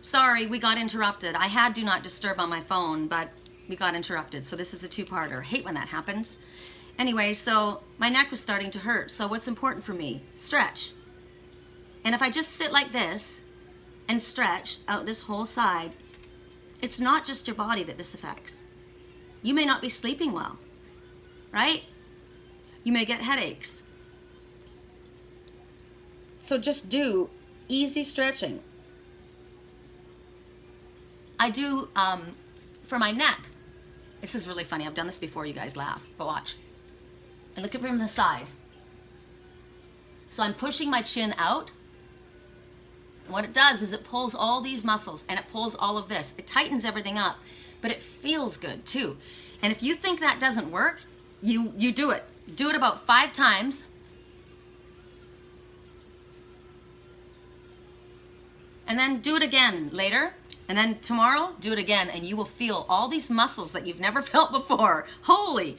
Sorry, we got interrupted. I had do not disturb on my phone, but we got interrupted. So this is a two-parter. I hate when that happens. Anyway, so my neck was starting to hurt. So what's important for me? Stretch. And if I just sit like this and stretch out this whole side, it's not just your body that this affects. You may not be sleeping well, right? You may get headaches. So just do easy stretching. I do, for my neck, this is really funny. I've done this before, you guys laugh, but watch. And look at it from the side. So I'm pushing my chin out. And what it does is it pulls all these muscles and it pulls all of this. It tightens everything up, but it feels good too. And if you think that doesn't work, you do it. Do it about 5 times. And then do it again later. And then tomorrow, do it again, and you will feel all these muscles that you've never felt before. Holy.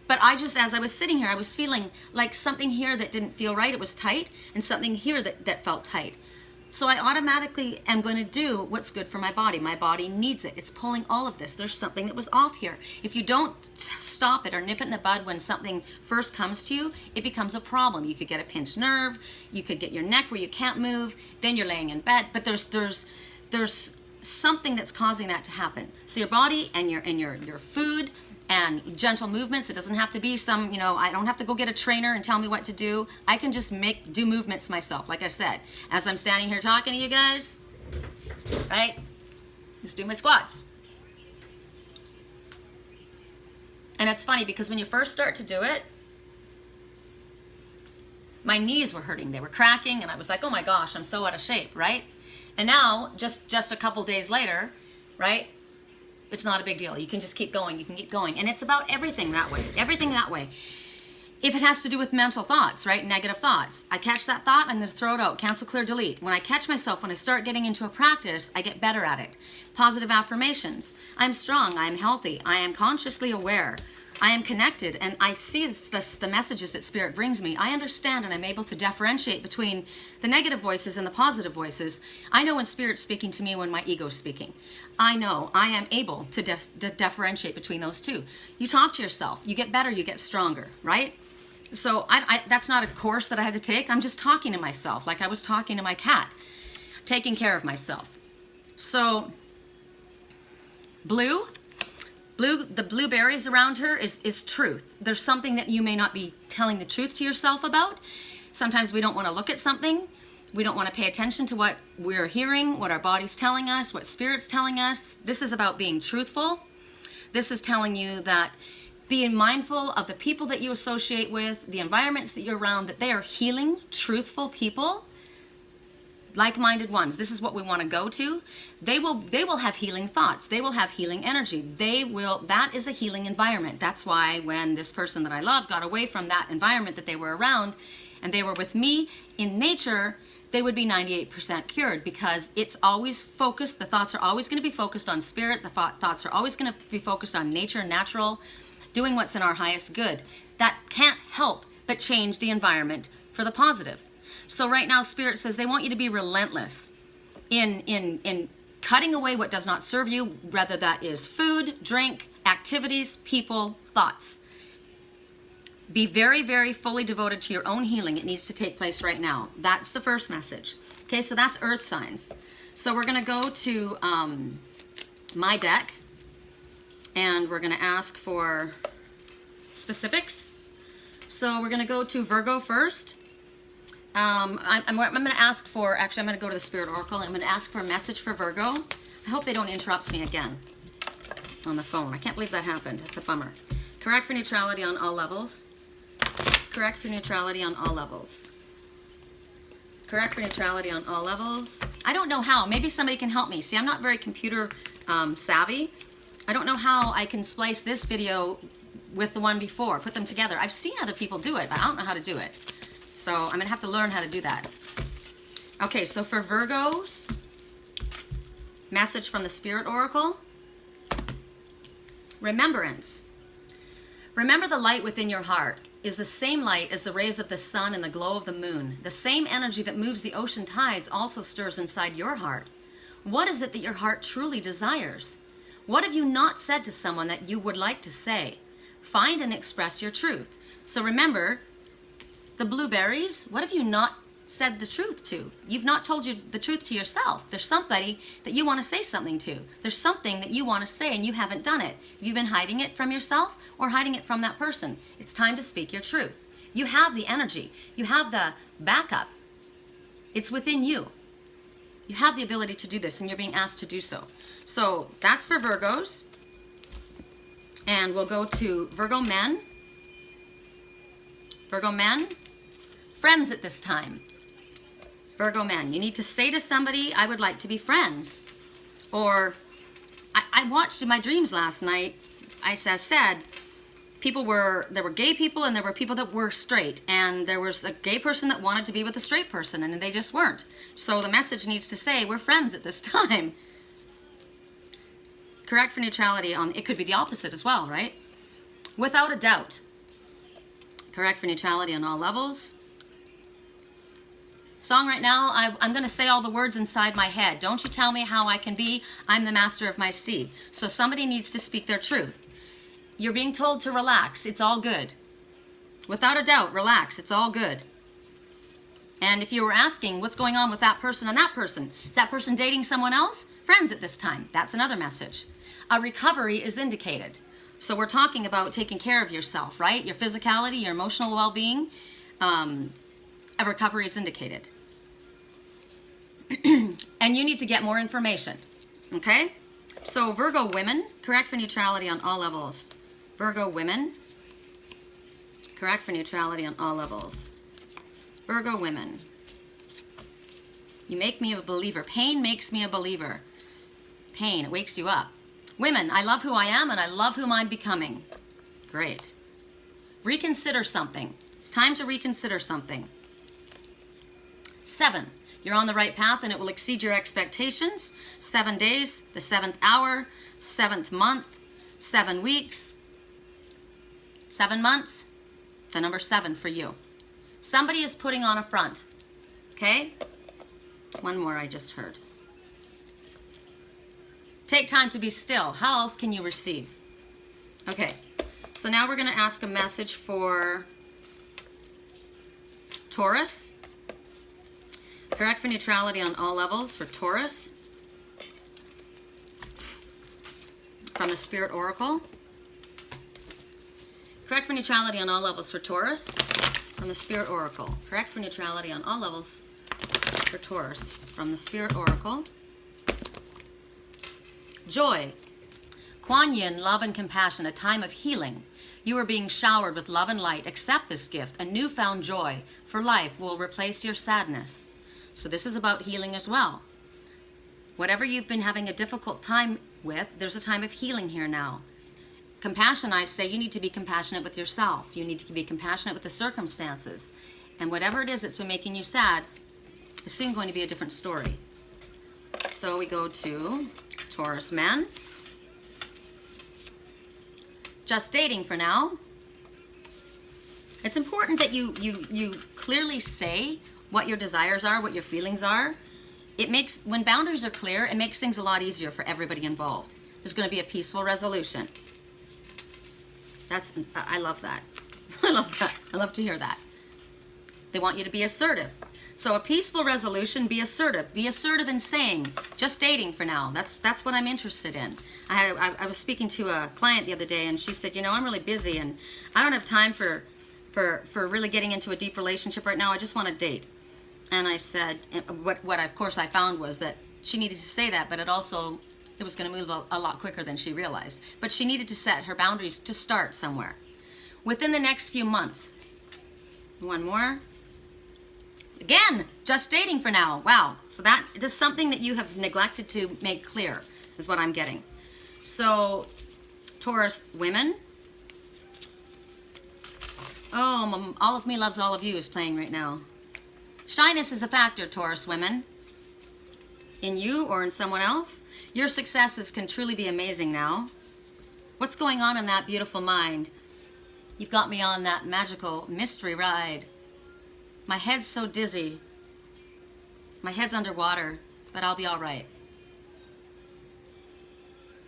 But I just, as I was sitting here, I was feeling like something here that didn't feel right. It was tight, and something here that felt tight. So I automatically am going to do what's good for my body. My body needs it. It's pulling all of this. There's something that was off here. If you don't stop it or nip it in the bud when something first comes to you, it becomes a problem. You could get a pinched nerve. You could get your neck where you can't move. Then you're laying in bed. But there's something that's causing that to happen. So your body and your food and gentle movements. It doesn't have to be some, I don't have to go get a trainer and tell me what to do. I can just do movements myself. Like I said, as I'm standing here talking to you guys, right? Just do my squats. And it's funny because when you first start to do it, my knees were hurting. They were cracking and I was like, oh my gosh, I'm so out of shape, right? And now, just a couple days later, right? It's not a big deal. You can just keep going. You can keep going. And it's about everything that way. Everything that way. If it has to do with mental thoughts, right? Negative thoughts. I catch that thought, I'm going to throw it out. Cancel, clear, delete. When I catch myself, when I start getting into a practice, I get better at it. Positive affirmations. I'm strong. I'm healthy. I am consciously aware. I am connected, and I see the messages that Spirit brings me. I understand, and I'm able to differentiate between the negative voices and the positive voices. I know when Spirit's speaking to me, when my ego's speaking. I know I am able to differentiate between those two. You talk to yourself. You get better. You get stronger, right? So that's not a course that I had to take. I'm just talking to myself like I was talking to my cat, taking care of myself. So the blueberries around her is truth. There's something that you may not be telling the truth to yourself about. Sometimes we don't want to look at something. We don't want to pay attention to what we're hearing, what our body's telling us, what Spirit's telling us. This is about being truthful. This is telling you that being mindful of the people that you associate with, the environments that you're around, that they are healing, truthful people. Like-minded ones. This is what we want to go to. They will have healing thoughts. They will have healing energy. That is a healing environment. That's why when this person that I love got away from that environment that they were around and they were with me in nature, they would be 98% cured because it's always focused. The thoughts are always going to be focused on Spirit. The thoughts are always going to be focused on nature, natural, doing what's in our highest good. That can't help but change the environment for the positive. So right now, Spirit says they want you to be relentless in cutting away what does not serve you, whether that is food, drink, activities, people, thoughts. Be very, very fully devoted to your own healing. It needs to take place right now. That's the first message. Okay, so that's earth signs. So we're going to go to my deck, and we're going to ask for specifics. So we're going to go to Virgo first. I'm going to ask for, actually I'm going to go to the Spirit Oracle. I'm going to ask for a message for Virgo. I hope they don't interrupt me again on the phone. I can't believe that happened. It's a bummer. Correct for neutrality on all levels. Correct for neutrality on all levels. Correct for neutrality on all levels. I don't know how. Maybe somebody can help me. See, I'm not very computer savvy. I don't know how I can splice this video with the one before, put them together. I've seen other people do it, but I don't know how to do it. So I'm going to have to learn how to do that. Okay, so for Virgos, message from the Spirit Oracle. Remembrance. Remember the light within your heart is the same light as the rays of the sun and the glow of the moon. The same energy that moves the ocean tides also stirs inside your heart. What is it that your heart truly desires? What have you not said to someone that you would like to say? Find and express your truth. So remember, the blueberries, what have you not said the truth to? You've not told you the truth to yourself. There's somebody that you want to say something to. There's something that you want to say and you haven't done it. You've been hiding it from yourself or hiding it from that person. It's time to speak your truth. You have the energy. You have the backup. It's within you. You have the ability to do this and you're being asked to do so. So that's for Virgos. And we'll go to Virgo men. Virgo men, friends at this time. Virgo men, you need to say to somebody, I would like to be friends. Or, I watched in my dreams last night, I said, there were gay people and there were people that were straight. And there was a gay person that wanted to be with a straight person and they just weren't. So the message needs to say, we're friends at this time. Correct for neutrality on, it could be the opposite as well, right? Without a doubt. Correct for neutrality on all levels. Song right now, I'm going to say all the words inside my head. Don't you tell me how I can be. I'm the master of my seed. So somebody needs to speak their truth. You're being told to relax. It's all good. Without a doubt, relax. It's all good. And if you were asking what's going on with that person and that person, is that person dating someone else? Friends at this time. That's another message. A recovery is indicated. So we're talking about taking care of yourself, right? Your physicality, your emotional well-being. A recovery is indicated. And you need to get more information, okay? So Virgo women, correct for neutrality on all levels. Virgo women, correct for neutrality on all levels. Virgo women, you make me a believer. Pain makes me a believer. Pain, it wakes you up. Women, I love who I am and I love whom I'm becoming. Great. Reconsider something. It's time to reconsider something. 7, you're on the right path and it will exceed your expectations. 7 days, the 7th hour, 7th month, 7 weeks, 7 months, the number 7 for you. Somebody is putting on a front, okay? One more I just heard. Take time to be still. How else can you receive? Okay, so now we're going to ask a message for Taurus. Correct for neutrality on all levels for Taurus. From the Spirit Oracle. Correct for neutrality on all levels for Taurus. From the Spirit Oracle. Correct for neutrality on all levels for Taurus. From the Spirit Oracle. Joy. Kuan Yin, love and compassion, a time of healing. You are being showered with love and light. Accept this gift. A newfound joy for life will replace your sadness. So this is about healing as well. Whatever you've been having a difficult time with, there's a time of healing here now. Compassion, I say, you need to be compassionate with yourself. You need to be compassionate with the circumstances. And whatever it is that's been making you sad, is soon going to be a different story. So we go to Taurus men. Just dating for now. It's important that you clearly say what your desires are, what your feelings are. It makes, when boundaries are clear, it makes things a lot easier for everybody involved. There's going to be a peaceful resolution. I love that. I love that. I love to hear that. They want you to be assertive. So a peaceful resolution, be assertive. Be assertive in saying, just dating for now. That's what I'm interested in. I was speaking to a client the other day and she said, you know, I'm really busy and I don't have time for really getting into a deep relationship right now. I just want to date. And I said, what of course I found was that she needed to say that, but it was going to move a lot quicker than she realized. But she needed to set her boundaries to start somewhere. Within the next few months. One more. Again, just dating for now. Wow. So that is something that you have neglected to make clear, is what I'm getting. So, Taurus women. Oh, All of Me Loves All of You is playing right now. Shyness is a factor, Taurus women. In you or in someone else. Your successes can truly be amazing now. What's going on in that beautiful mind? You've got me on that magical mystery ride. My head's so dizzy. My head's underwater, but I'll be all right.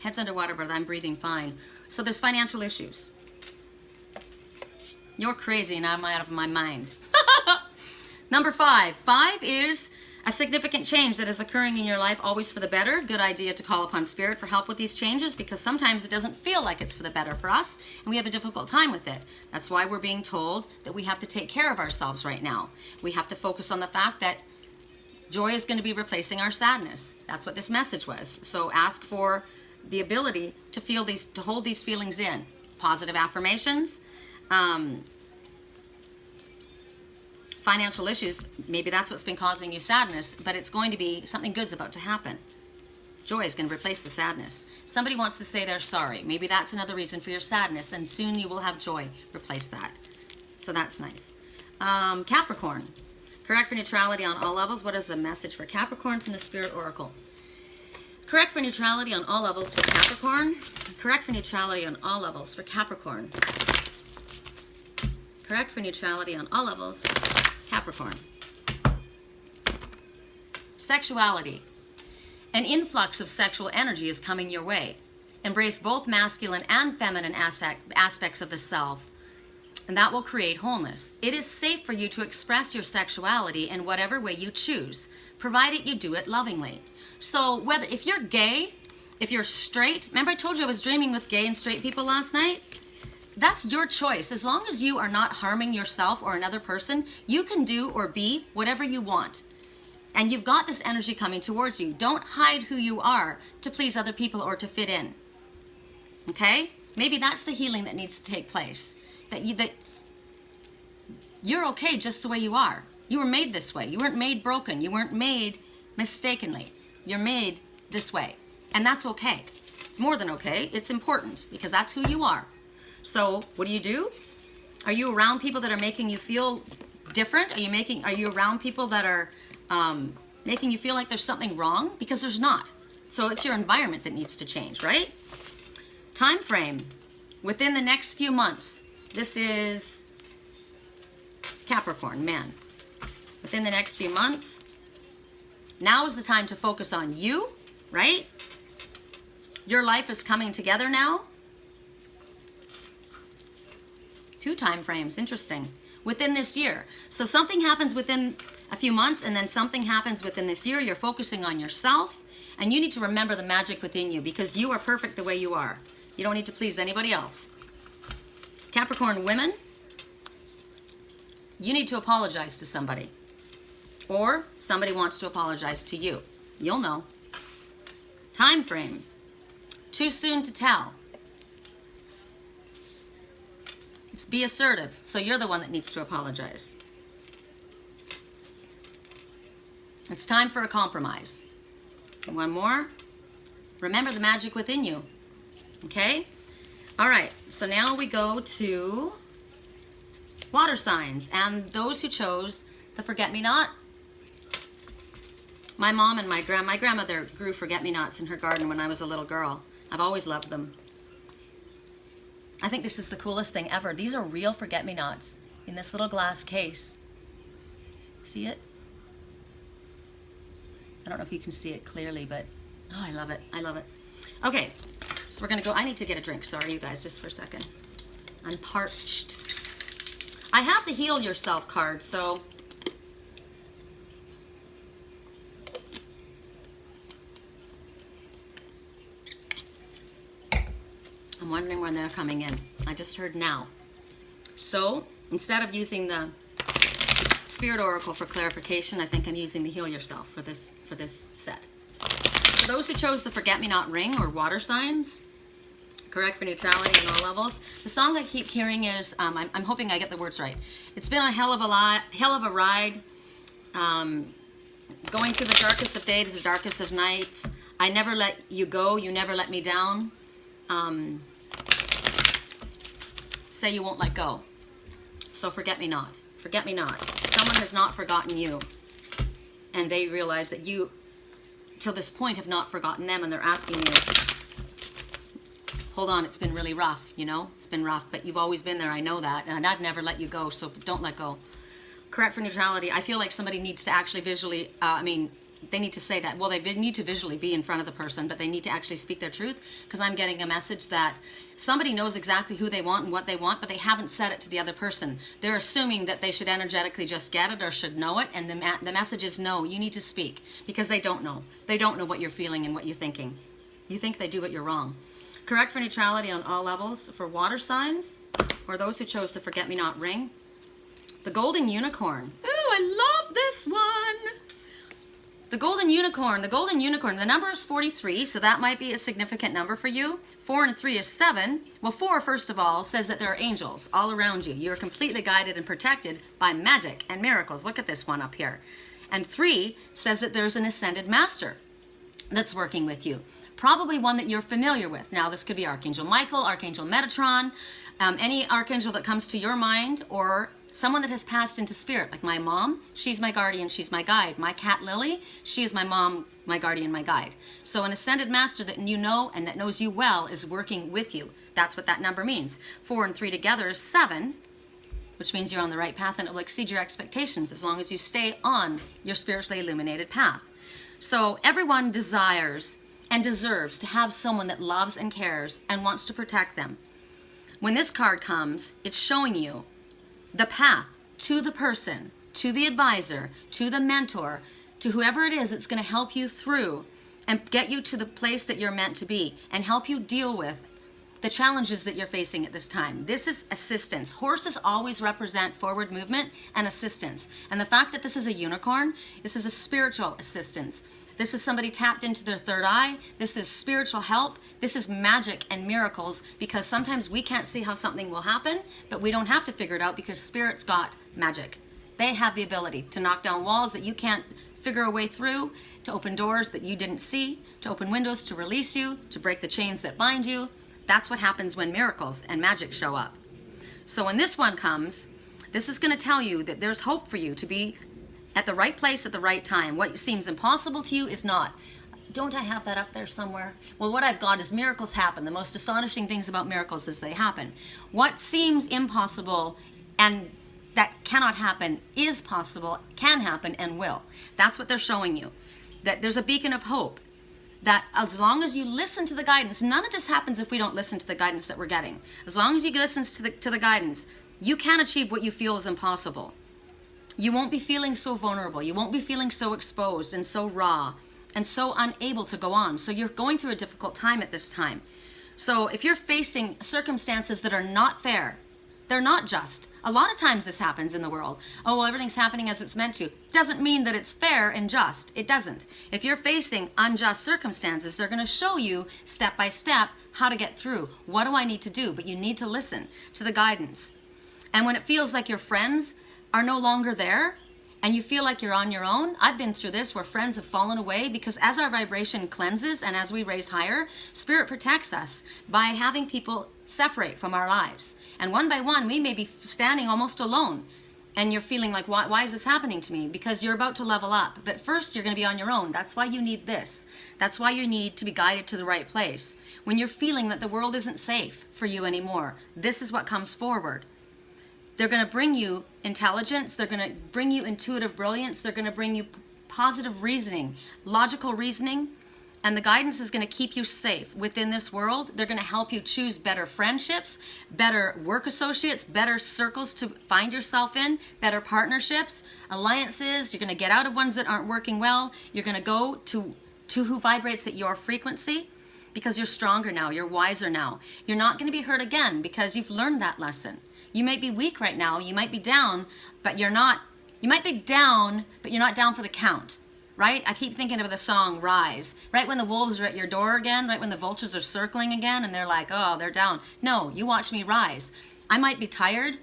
Head's underwater, but I'm breathing fine. So there's financial issues. You're crazy and I'm out of my mind. Number 5. 5 is a significant change that is occurring in your life, always for the better. Good idea to call upon Spirit for help with these changes, because sometimes it doesn't feel like it's for the better for us, and we have a difficult time with it. That's why we're being told that we have to take care of ourselves right now. We have to focus on the fact that joy is going to be replacing our sadness. That's what this message was. So ask for the ability to feel these, to hold these feelings in. Positive affirmations. Financial issues, maybe that's what's been causing you sadness, but it's going to be something good's about to happen. Joy is going to replace the sadness. Somebody wants to say they're sorry. Maybe that's another reason for your sadness, and soon you will have joy replace that. So that's nice. Capricorn, correct for neutrality on all levels. What is the message for Capricorn from the Spirit Oracle? Correct for neutrality on all levels for Capricorn. Correct for neutrality on all levels for Capricorn. Correct for neutrality on all levels, Capricorn. Sexuality. An influx of sexual energy is coming your way. Embrace both masculine and feminine aspects of the self, and that will create wholeness. It is safe for you to express your sexuality in whatever way you choose, provided you do it lovingly. So whether, if you're gay, if you're straight, remember I told you I was dreaming with gay and straight people last night? That's your choice. As long as you are not harming yourself or another person, you can do or be whatever you want. And you've got this energy coming towards you. Don't hide who you are to please other people or to fit in. Okay? Maybe that's the healing that needs to take place. That you're okay just the way you are. You were made this way. You weren't made broken. You weren't made mistakenly. You're made this way. And that's okay. It's more than okay. It's important because that's who you are. So what do? Are you around people that are making you feel different? Are you around people that are making you feel like there's something wrong? Because there's not. So it's your environment that needs to change, right? Time frame. Within the next few months. This is Capricorn, man. Within the next few months. Now is the time to focus on you, right? Your life is coming together now. 2 time frames, interesting. Within this year. So something happens within a few months and then something happens within this year. You're focusing on yourself and you need to remember the magic within you because you are perfect the way you are. You don't need to please anybody else. Capricorn women, you need to apologize to somebody. Or somebody wants to apologize to you. You'll know. Time frame. Too soon to tell. It's be assertive. So you're the one that needs to apologize. It's time for a compromise. One more. Remember the magic within you. Okay? All right. So now we go to water signs and those who chose the forget-me-not. My mom and my grandmother grew forget-me-nots in her garden when I was a little girl. I've always loved them. I think this is the coolest thing ever. These are real forget-me-nots in this little glass case. See it? I don't know if you can see it clearly, but oh, I love it. I love it. Okay, so we're gonna go. I need to get a drink. Sorry, you guys, just for a second. I'm parched. I have the Heal Yourself card, so I'm wondering when they're coming in. I just heard now. So instead of using the Spirit Oracle for clarification, I think I'm using the Heal Yourself for this set. For those who chose the Forget-Me-Not ring or water signs, correct for neutrality on all levels. The song I keep hearing is, I'm hoping I get the words right. It's been a hell of a ride. Going through the darkest of days, the darkest of nights. I never let you go. You never let me down. Say you won't let go. So forget me not. Forget me not. Someone has not forgotten you. And they realize that you, till this point, have not forgotten them. And they're asking you, hold on, it's been really rough, you know? It's been rough, but you've always been there. I know that. And I've never let you go, so don't let go. Correct for neutrality. I feel like somebody needs to actually visually, they need to say that. Well, they need to visually be in front of the person, but they need to actually speak their truth, because I'm getting a message that somebody knows exactly who they want and what they want, but they haven't said it to the other person. They're assuming that they should energetically just get it or should know it, and the message is no, you need to speak, because they don't know. They don't know what you're feeling and what you're thinking. You think they do, but you're wrong. Correct for neutrality on all levels for water signs, or those who chose the forget-me-not ring. The golden unicorn. Ooh, I love this one. The golden unicorn, the number is 43, so that might be a significant number for you. 4 and 3 is 7. Well, 4, first of all, says that there are angels all around you. You're completely guided and protected by magic and miracles. Look at this one up here. And 3 says that there's an ascended master that's working with you. Probably one that you're familiar with. Now, this could be Archangel Michael, Archangel Metatron, any archangel that comes to your mind, or someone that has passed into spirit, like my mom. She's my guardian, she's my guide. My cat Lily, she is my mom, my guardian, my guide. So an ascended master that you know and that knows you well is working with you. That's what that number means. 4 and 3 together is 7, which means you're on the right path, and it will exceed your expectations as long as you stay on your spiritually illuminated path. So everyone desires and deserves to have someone that loves and cares and wants to protect them. When this card comes, it's showing you the path to the person, to the advisor, to the mentor, to whoever it is that's going to help you through and get you to the place that you're meant to be and help you deal with the challenges that you're facing at this time. This is assistance. Horses always represent forward movement and assistance. And the fact that this is a unicorn, this is a spiritual assistance. This is somebody tapped into their third eye. This is spiritual help. This is magic and miracles, because sometimes we can't see how something will happen, but we don't have to figure it out because Spirit's got magic. They have the ability to knock down walls that you can't figure a way through, to open doors that you didn't see, to open windows to release you, to break the chains that bind you. That's what happens when miracles and magic show up. So when this one comes, this is going to tell you that there's hope for you to be at the right place at the right time. What seems impossible to you is not. Don't I have that up there somewhere? Well, what I've got is miracles happen. The most astonishing things about miracles is they happen. What seems impossible and that cannot happen is possible, can happen, and will. That's what they're showing you. That there's a beacon of hope. That as long as you listen to the guidance, none of this happens if we don't listen to the guidance that we're getting. As long as you listen to the guidance, you can achieve what you feel is impossible. You won't be feeling so vulnerable. You won't be feeling so exposed and so raw and so unable to go on. So you're going through a difficult time at this time. So if you're facing circumstances that are not fair, they're not just. A lot of times this happens in the world. Oh, well, everything's happening as it's meant to. Doesn't mean that it's fair and just. It doesn't. If you're facing unjust circumstances, they're going to show you step by step how to get through. What do I need to do? But you need to listen to the guidance. And when it feels like your friends are no longer there and you feel like you're on your own, I've been through this where friends have fallen away, because as our vibration cleanses and as we raise higher, Spirit protects us by having people separate from our lives. And one by one, we may be standing almost alone and you're feeling like, why is this happening to me? Because you're about to level up. But first, you're going to be on your own. That's why you need this. That's why you need to be guided to the right place. When you're feeling that the world isn't safe for you anymore, this is what comes forward. They're going to bring you intelligence. They're going to bring you intuitive brilliance. They're going to bring you positive reasoning, logical reasoning. And the guidance is going to keep you safe within this world. They're going to help you choose better friendships, better work associates, better circles to find yourself in, better partnerships, alliances. You're going to get out of ones that aren't working well. You're going to go to who vibrates at your frequency, because you're stronger now. You're wiser now. You're not going to be hurt again because you've learned that lesson. You might be weak right now. You might be down, but you're not. You might be down, but you're not down for the count. Right? I keep thinking of the song Rise. Right when the wolves are at your door again, right when the vultures are circling again and they're like, oh, they're down. No, you watch me rise. I might be tired.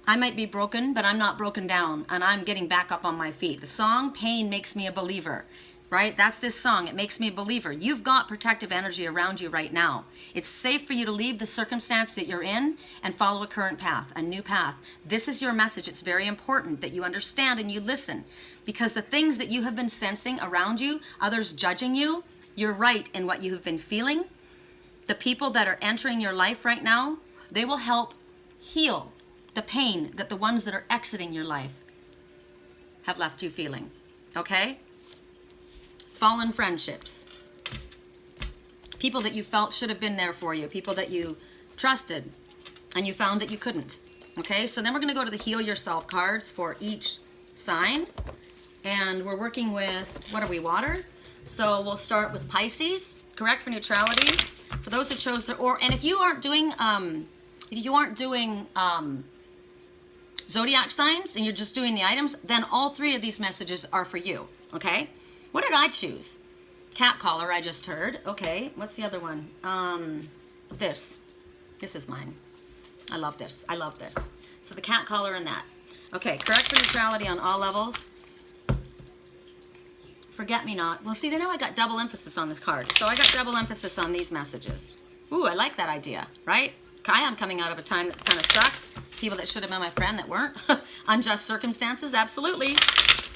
I might be broken, but I'm not broken down, and I'm getting back up on my feet. The song Pain Makes Me a Believer. Right? That's this song. It makes me a believer. You've got protective energy around you right now. It's safe for you to leave the circumstance that you're in and follow a current path, a new path. This is your message. It's very important that you understand and you listen, because the things that you have been sensing around you, others judging you, you're right in what you have been feeling. The people that are entering your life right now, they will help heal the pain that the ones that are exiting your life have left you feeling. Okay? fallen friendships, people that you felt should have been there for you, people that you trusted and you found that you couldn't. Okay, so then we're going to go to the Heal Yourself cards for each sign. And we're working with, what are we, water? So we'll start with Pisces, correct for neutrality. For those who chose their, and if you aren't doing, zodiac signs and you're just doing the items, then all three of these messages are for you, okay? What did I choose? Cat collar, I just heard. Okay, what's the other one? This is mine. I love this. I love this. So the cat collar and that. Okay, correct for neutrality on all levels. Forget me not. Well, see, now I got double emphasis on this card. So I got double emphasis on these messages. Ooh, I like that idea, right? I am coming out of a time that kind of sucks. People that should have been my friend that weren't. Unjust circumstances, absolutely.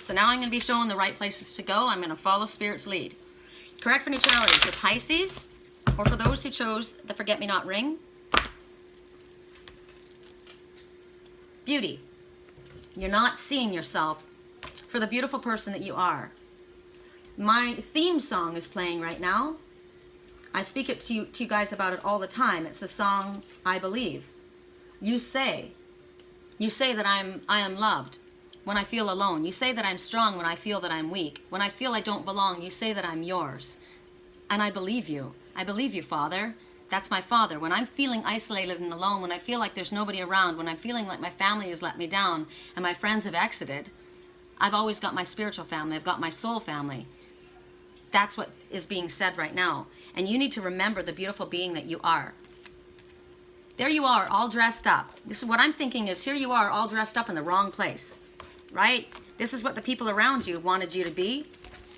So now I'm going to be showing the right places to go. I'm going to follow Spirit's lead. Correct for neutrality for Pisces, or for those who chose the Forget-Me-Not ring. Beauty. You're not seeing yourself for the beautiful person that you are. My theme song is playing right now. I speak it to you guys about it all the time. It's the song, I Believe. You say that I am loved when I feel alone. You say that I'm strong when I feel that I'm weak. When I feel I don't belong, you say that I'm yours. And I believe you. I believe you, Father. That's my Father. When I'm feeling isolated and alone, when I feel like there's nobody around, when I'm feeling like my family has let me down and my friends have exited, I've always got my spiritual family. I've got my soul family. That's what is being said right now. And you need to remember the beautiful being that you are. There you are, all dressed up. This is what I'm thinking is, here you are, all dressed up in the wrong place, right? This is what the people around you wanted you to be.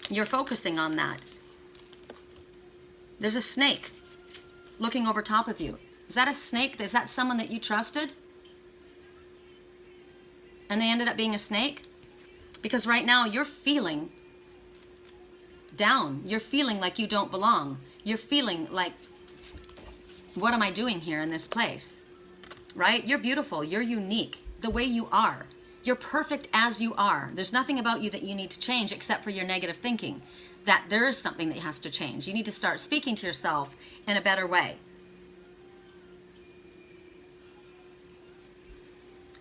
You're focusing on that. There's a snake looking over top of you. Is that a snake? Is that someone that you trusted? And they ended up being a snake? Because right now you're feeling down. You're feeling like you don't belong. You're feeling like, what am I doing here in this place? Right? You're beautiful. You're unique the way you are. You're perfect as you are. There's nothing about you that you need to change except for your negative thinking. That there is something that has to change. You need to start speaking to yourself in a better way.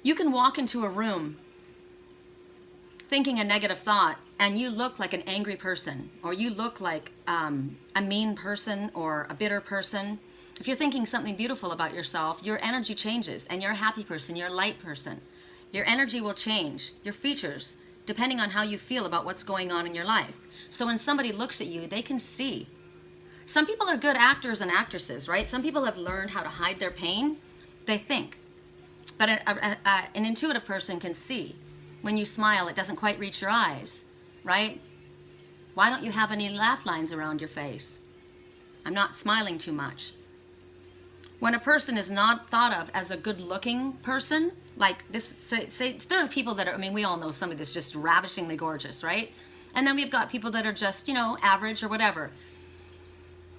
You can walk into a room thinking a negative thought and you look like an angry person, or you look like a mean person or a bitter person. If you're thinking something beautiful about yourself, your energy changes and you're a happy person, you're a light person. Your energy will change, your features, depending on how you feel about what's going on in your life. So when somebody looks at you, they can see. Some people are good actors and actresses, right? Some people have learned how to hide their pain. They think. But an intuitive person can see. When you smile, it doesn't quite reach your eyes, right? Why don't you have any laugh lines around your face? I'm not smiling too much. When a person is not thought of as a good-looking person, like this, say there are people that are, I mean, we all know somebody that's just ravishingly gorgeous, right? And then we've got people that are just, average or whatever.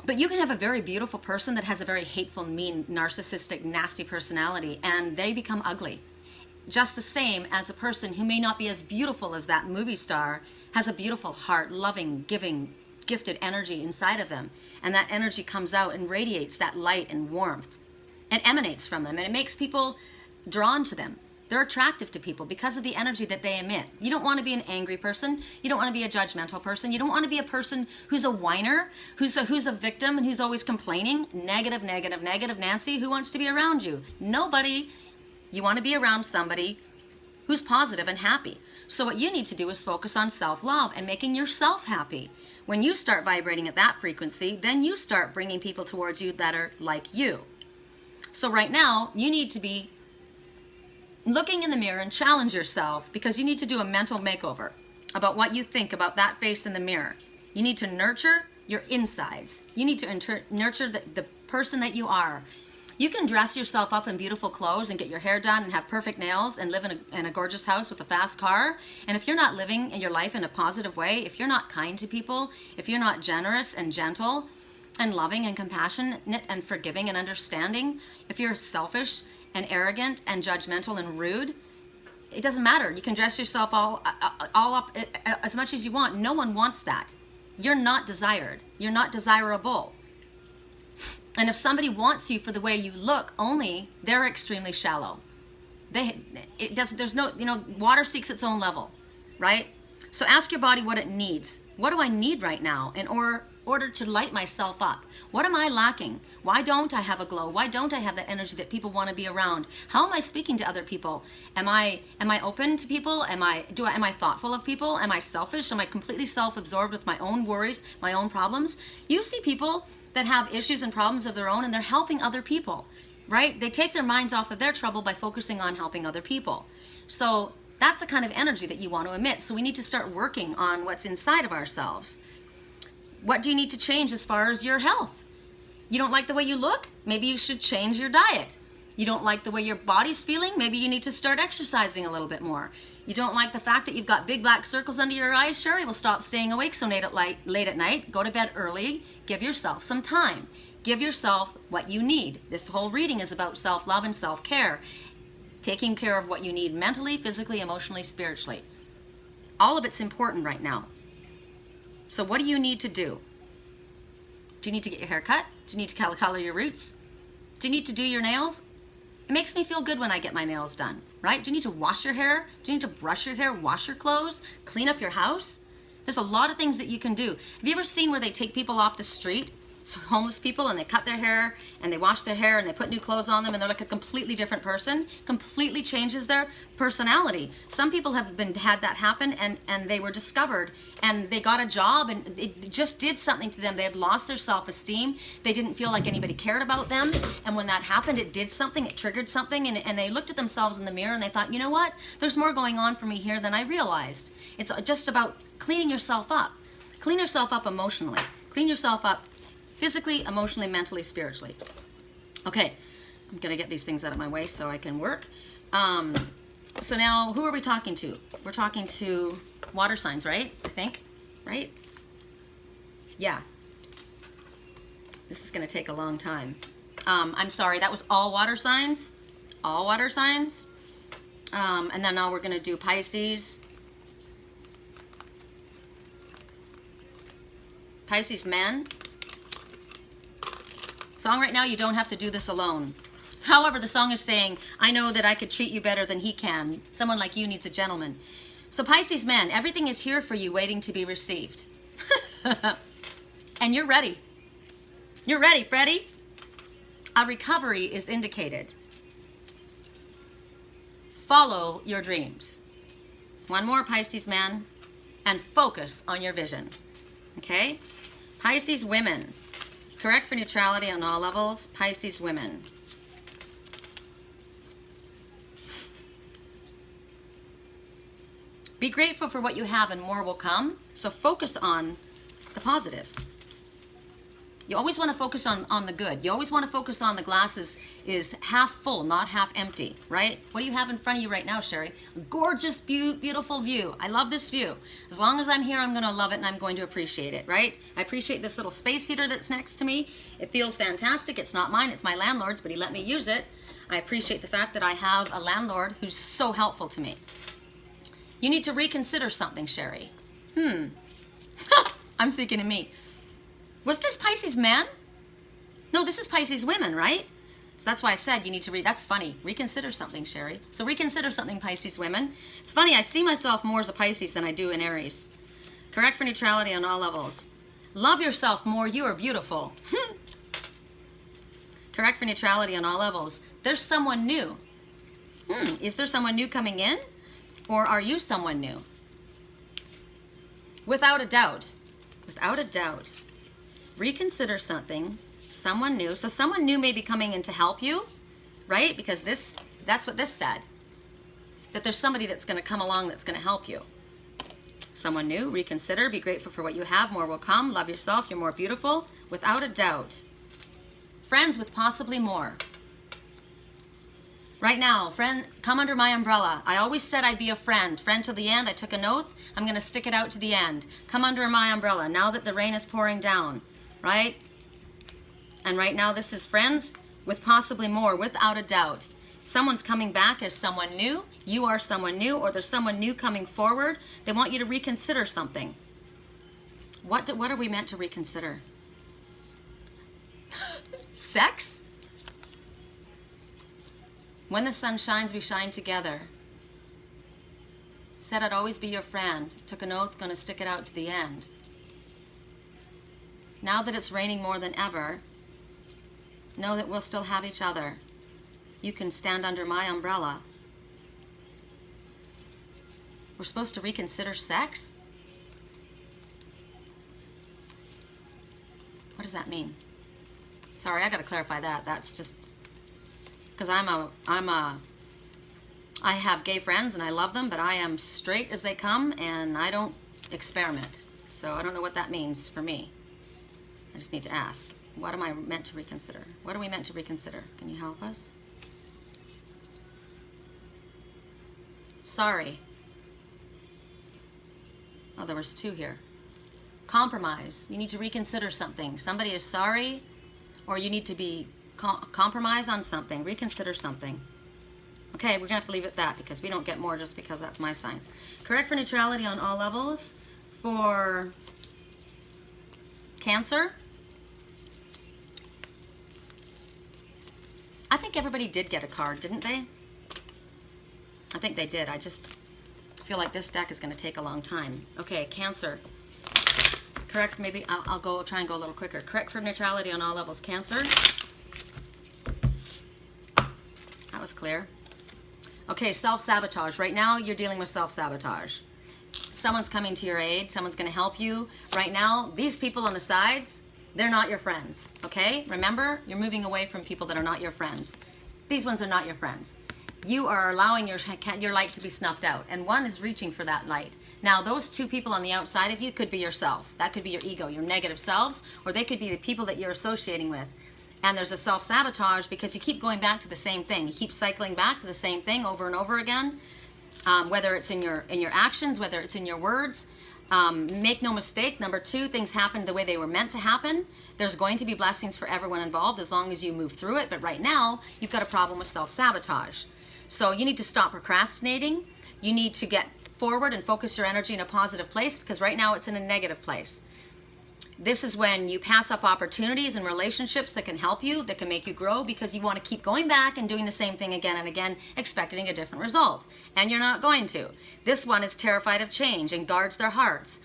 But you can have a very beautiful person that has a very hateful, mean, narcissistic, nasty personality, and they become ugly. Just the same as a person who may not be as beautiful as that movie star has a beautiful heart, loving, giving, gifted energy inside of them. And that energy comes out and radiates that light and warmth and emanates from them. And it makes people drawn to them. They're attractive to people because of the energy that they emit. You don't want to be an angry person. You don't want to be a judgmental person. You don't want to be a person who's a whiner, who's a victim and who's always complaining. Negative, negative, negative Nancy. Who wants to be around you? Nobody. You want to be around somebody who's positive and happy. So what you need to do is focus on self-love and making yourself happy. When you start vibrating at that frequency, then you start bringing people towards you that are like you. So right now, you need to be looking in the mirror and challenge yourself, because you need to do a mental makeover about what you think about that face in the mirror. You need to nurture your insides. You need to nurture the person that you are. You can dress yourself up in beautiful clothes and get your hair done and have perfect nails and live in a gorgeous house with a fast car. And if you're not living in your life in a positive way, if you're not kind to people, if you're not generous and gentle and loving and compassionate and forgiving and understanding, if you're selfish and arrogant and judgmental and rude, it doesn't matter. You can dress yourself all up as much as you want. No one wants that. You're not desired. You're not desirable. And if somebody wants you for the way you look only, they're extremely shallow. There's no, water seeks its own level, right? So ask your body what it needs. What do I need right now in order to light myself up? What am I lacking? Why don't I have a glow? Why don't I have that energy that people want to be around? How am I speaking to other people? Am I open to people? Am I thoughtful of people? Am I selfish? Am I completely self-absorbed with my own worries, my own problems? You see people that have issues and problems of their own, and they're helping other people, right? They take their minds off of their trouble by focusing on helping other people. So that's the kind of energy that you want to emit. So we need to start working on what's inside of ourselves. What do you need to change as far as your health? You don't like the way you look? Maybe you should change your diet. You don't like the way your body's feeling? Maybe you need to start exercising a little bit more. You don't like the fact that you've got big black circles under your eyes? Sherry, well, stop staying awake so late at night. Go to bed early. Give yourself some time. Give yourself what you need. This whole reading is about self-love and self-care. Taking care of what you need mentally, physically, emotionally, spiritually. All of it's important right now. So what do you need to do? Do you need to get your hair cut? Do you need to color your roots? Do you need to do your nails? It makes me feel good when I get my nails done, right? Do you need to wash your hair? Do you need to brush your hair, wash your clothes, clean up your house? There's a lot of things that you can do. Have you ever seen where they take people off the street, so homeless people, and they cut their hair and they wash their hair and they put new clothes on them and they're like a completely different person? Completely changes their personality. Some people have had that happen and they were discovered and they got a job and it just did something to them. They had lost their self-esteem. They didn't feel like anybody cared about them. And when that happened, it did something, it triggered something, and they looked at themselves in the mirror and they thought, you know what? There's more going on for me here than I realized. It's just about cleaning yourself up. Clean yourself up emotionally. Clean yourself up physically, emotionally, mentally, spiritually. Okay, I'm gonna get these things out of my way so I can work. So now, who are we talking to? We're talking to water signs, right? I think, right? Yeah. This is gonna take a long time. I'm sorry, that was all water signs. All water signs. And then now we're gonna do Pisces. Pisces men. Song right now, you don't have to do this alone. However, the song is saying, I know that I could treat you better than he can. Someone like you needs a gentleman. So Pisces men, everything is here for you waiting to be received. And you're ready. You're ready, Freddie. A recovery is indicated. Follow your dreams. One more, Pisces man, and focus on your vision. Okay? Pisces women. Correct for neutrality on all levels. Pisces women. Be grateful for what you have and more will come. So focus on the positive. You always want to focus on the good. You always want to focus on the glass is half full, not half empty, right? What do you have in front of you right now, Sherry? A gorgeous, beautiful view. I love this view. As long as I'm here, I'm going to love it and I'm going to appreciate it, right? I appreciate this little space heater that's next to me. It feels fantastic. It's not mine. It's my landlord's, but he let me use it. I appreciate the fact that I have a landlord who's so helpful to me. You need to reconsider something, Sherry. I'm speaking to me. Was this Pisces man? No, this is Pisces women, right? So that's why I said you need to that's funny. Reconsider something, Sherry. So reconsider something, Pisces women. It's funny, I see myself more as a Pisces than I do in Aries. Correct for neutrality on all levels. Love yourself more, you are beautiful. Correct for neutrality on all levels. There's someone new. Is there someone new coming in? Or are you someone new? Without a doubt. Without a doubt. Reconsider something, someone new. So someone new may be coming in to help you, right? Because that's what this said. That there's somebody that's going to come along that's going to help you. Someone new, reconsider, be grateful for what you have, more will come. Love yourself, you're more beautiful. Without a doubt. Friends with possibly more. Right now, friend, come under my umbrella. I always said I'd be a friend. Friend to the end. I took an oath. I'm going to stick it out to the end. Come under my umbrella now that the rain is pouring down. Right? And right now this is friends with possibly more, without a doubt. Someone's coming back as someone new. You are someone new, or there's someone new coming forward. They want you to reconsider something. What are we meant to reconsider? Sex? When the sun shines, we shine together. Said I'd always be your friend. Took an oath, gonna stick it out to the end. Now that it's raining more than ever, know that we'll still have each other. You can stand under my umbrella. We're supposed to reconsider sex? What does that mean? Sorry, I gotta clarify that. That's just because I have gay friends and I love them, but I am straight as they come and I don't experiment. So I don't know what that means for me. I just need to ask. What am I meant to reconsider? What are we meant to reconsider? Can you help us? Sorry. Oh, there was 2 here. Compromise. You need to reconsider something. Somebody is sorry, or you need to be compromise on something. Reconsider something. Okay, we're going to have to leave it at that because we don't get more just because that's my sign. Correct for neutrality on all levels. For Cancer, I think everybody did get a card, didn't they? I think they did. I just feel like this deck is going to take a long time. Okay, Cancer. Correct, maybe I'll try and go a little quicker. Correct for neutrality on all levels. Cancer. That was clear. Okay, self-sabotage. Right now, you're dealing with self-sabotage. Someone's coming to your aid. Someone's going to help you. Right now, these people on the sides, they're not your friends, okay? Remember, you're moving away from people that are not your friends. These ones are not your friends. You are allowing your light to be snuffed out, and one is reaching for that light. Now, those 2 people on the outside of you could be yourself. That could be your ego, your negative selves, or they could be the people that you're associating with. And there's a self-sabotage because you keep going back to the same thing. You keep cycling back to the same thing over and over again, whether it's in your actions, whether it's in your words. Make no mistake, number 2, things happen the way they were meant to happen. There's going to be blessings for everyone involved as long as you move through it. But right now, you've got a problem with self-sabotage. So you need to stop procrastinating. You need to get forward and focus your energy in a positive place because right now it's in a negative place. This is when you pass up opportunities and relationships that can help you, that can make you grow because you want to keep going back and doing the same thing again and again, expecting a different result. And you're not going to. This one is terrified of change and guards their hearts.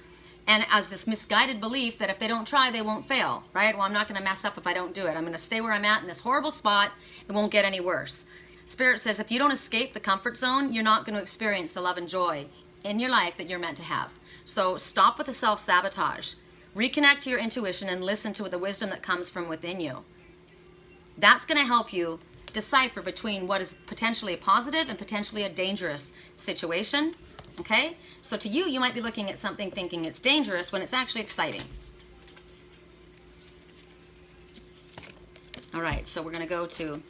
And as this misguided belief that if they don't try, they won't fail, right? Well, I'm not going to mess up if I don't do it. I'm going to stay where I'm at in this horrible spot. It won't get any worse. Spirit says if you don't escape the comfort zone, you're not going to experience the love and joy in your life that you're meant to have. So stop with the self-sabotage. Reconnect to your intuition and listen to the wisdom that comes from within you. That's going to help you decipher between what is potentially a positive and potentially a dangerous situation. Okay? So to you, you might be looking at something thinking it's dangerous when it's actually exciting. All right, so we're going to go to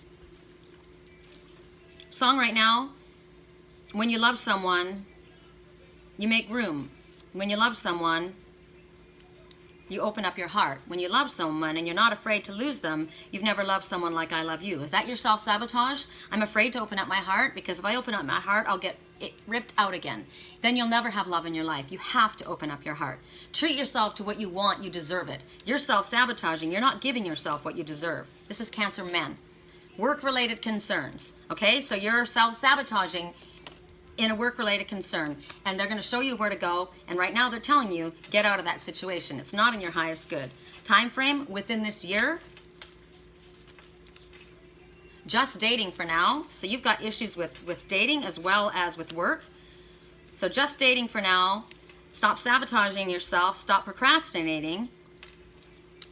song right now. When you love someone, you make room. When you love someone, you open up your heart. When you love someone and you're not afraid to lose them, you've never loved someone like I love you. Is that your self-sabotage? I'm afraid to open up my heart because if I open up my heart, I'll get it ripped out again. Then you'll never have love in your life. You have to open up your heart. Treat yourself to what you want. You deserve it. You're self-sabotaging. You're not giving yourself what you deserve. This is Cancer men. Work-related concerns. Okay, so you're self-sabotaging in a work-related concern, and they're going to show you where to go, and right now they're telling you, get out of that situation. It's not in your highest good. Time frame within this year. Just dating for now. So you've got issues with dating as well as with work. So just dating for now. Stop sabotaging yourself. Stop procrastinating.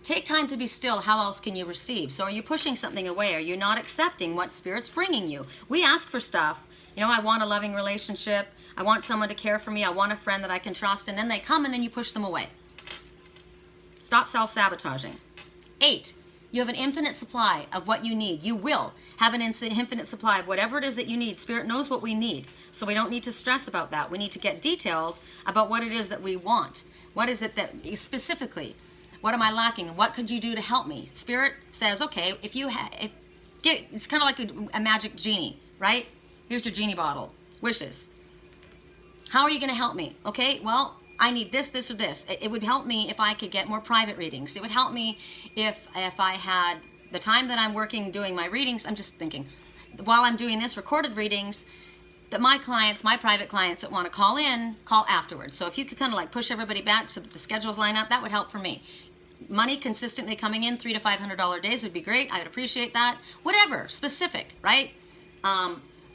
Take time to be still. How else can you receive? So are you pushing something away? Are you not accepting what Spirit's bringing you? We ask for stuff. You know, I want a loving relationship. I want someone to care for me. I want a friend that I can trust. And then they come and then you push them away. Stop self-sabotaging. 8, you have an infinite supply of what you need. You will have an infinite supply of whatever it is that you need. Spirit knows what we need. So we don't need to stress about that. We need to get detailed about what it is that we want. What is it that specifically, what am I lacking? What could you do to help me? Spirit says, okay, if you it's kind of like a magic genie, right? Here's your genie bottle. Wishes. How are you going to help me? Okay, well, I need this, this, or this. It would help me if I could get more private readings. It would help me if I had the time that I'm working doing my readings. I'm just thinking, while I'm doing this recorded readings, that my clients, my private clients that want to call in, call afterwards. So if you could kind of like push everybody back so that the schedules line up, that would help for me. Money consistently coming in, $300 to $500 days would be great. I would appreciate that. Whatever, specific, right?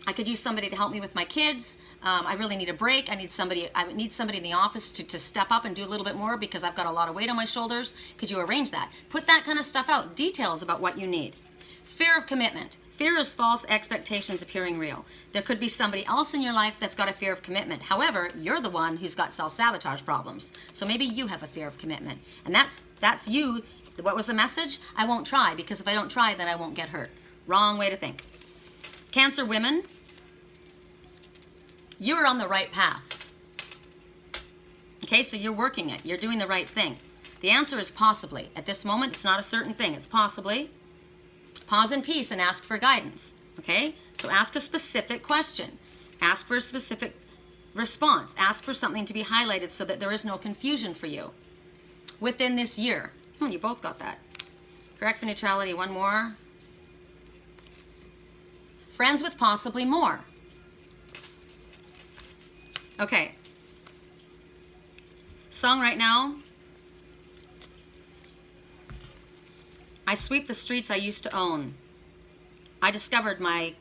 I could use somebody to help me with my kids. I really need a break. I would need somebody in the office to step up and do a little bit more because I've got a lot of weight on my shoulders. Could you arrange that? Put that kind of stuff out. Details about what you need. Fear of commitment. Fear is false expectations appearing real. There could be somebody else in your life that's got a fear of commitment. However, you're the one who's got self-sabotage problems. So maybe you have a fear of commitment. And that's you. What was the message? I won't try, because if I don't try, then I won't get hurt. Wrong way to think. Cancer women, you're on the right path. Okay, so you're working it. You're doing the right thing. The answer is possibly. At this moment, it's not a certain thing. It's possibly. Pause in peace and ask for guidance, okay? So ask a specific question. Ask for a specific response. Ask for something to be highlighted so that there is no confusion for you within this year. You both got that. Correct for neutrality, one more. Friends with possibly more. Okay. Song right now. I sweep the streets I used to own. I discovered my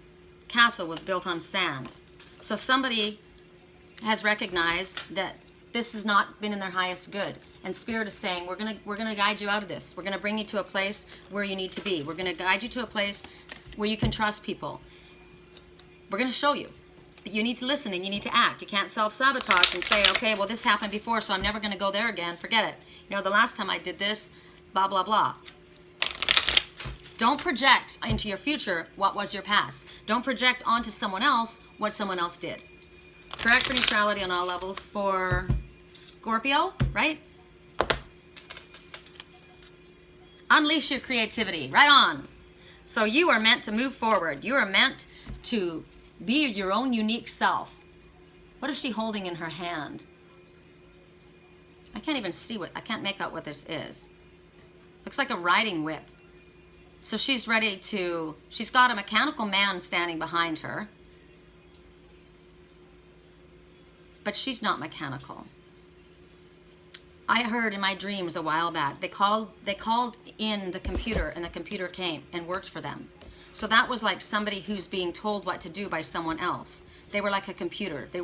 castle was built on sand. So somebody has recognized that this has not been in their highest good. And Spirit is saying, we're gonna guide you out of this. We're gonna bring you to a place where you need to be. We're gonna guide you to a place where you can trust people. We're gonna show you. But you need to listen and you need to act. You can't self-sabotage and say, okay, well, this happened before, so I'm never gonna go there again. Forget it. You know, the last time I did this, blah, blah, blah. Don't project into your future what was your past. Don't project onto someone else what someone else did. Correct for neutrality on all levels for Scorpio, right? Unleash your creativity. Right on. So you are meant to move forward. You are meant to be your own unique self. What is she holding in her hand? I can't even see I can't make out what this is. Looks like a riding whip. So she's ready to, she's got a mechanical man standing behind her. But she's not mechanical. I heard in my dreams a while back, they called in the computer and the computer came and worked for them. So that was like somebody who's being told what to do by someone else. They were like a computer. They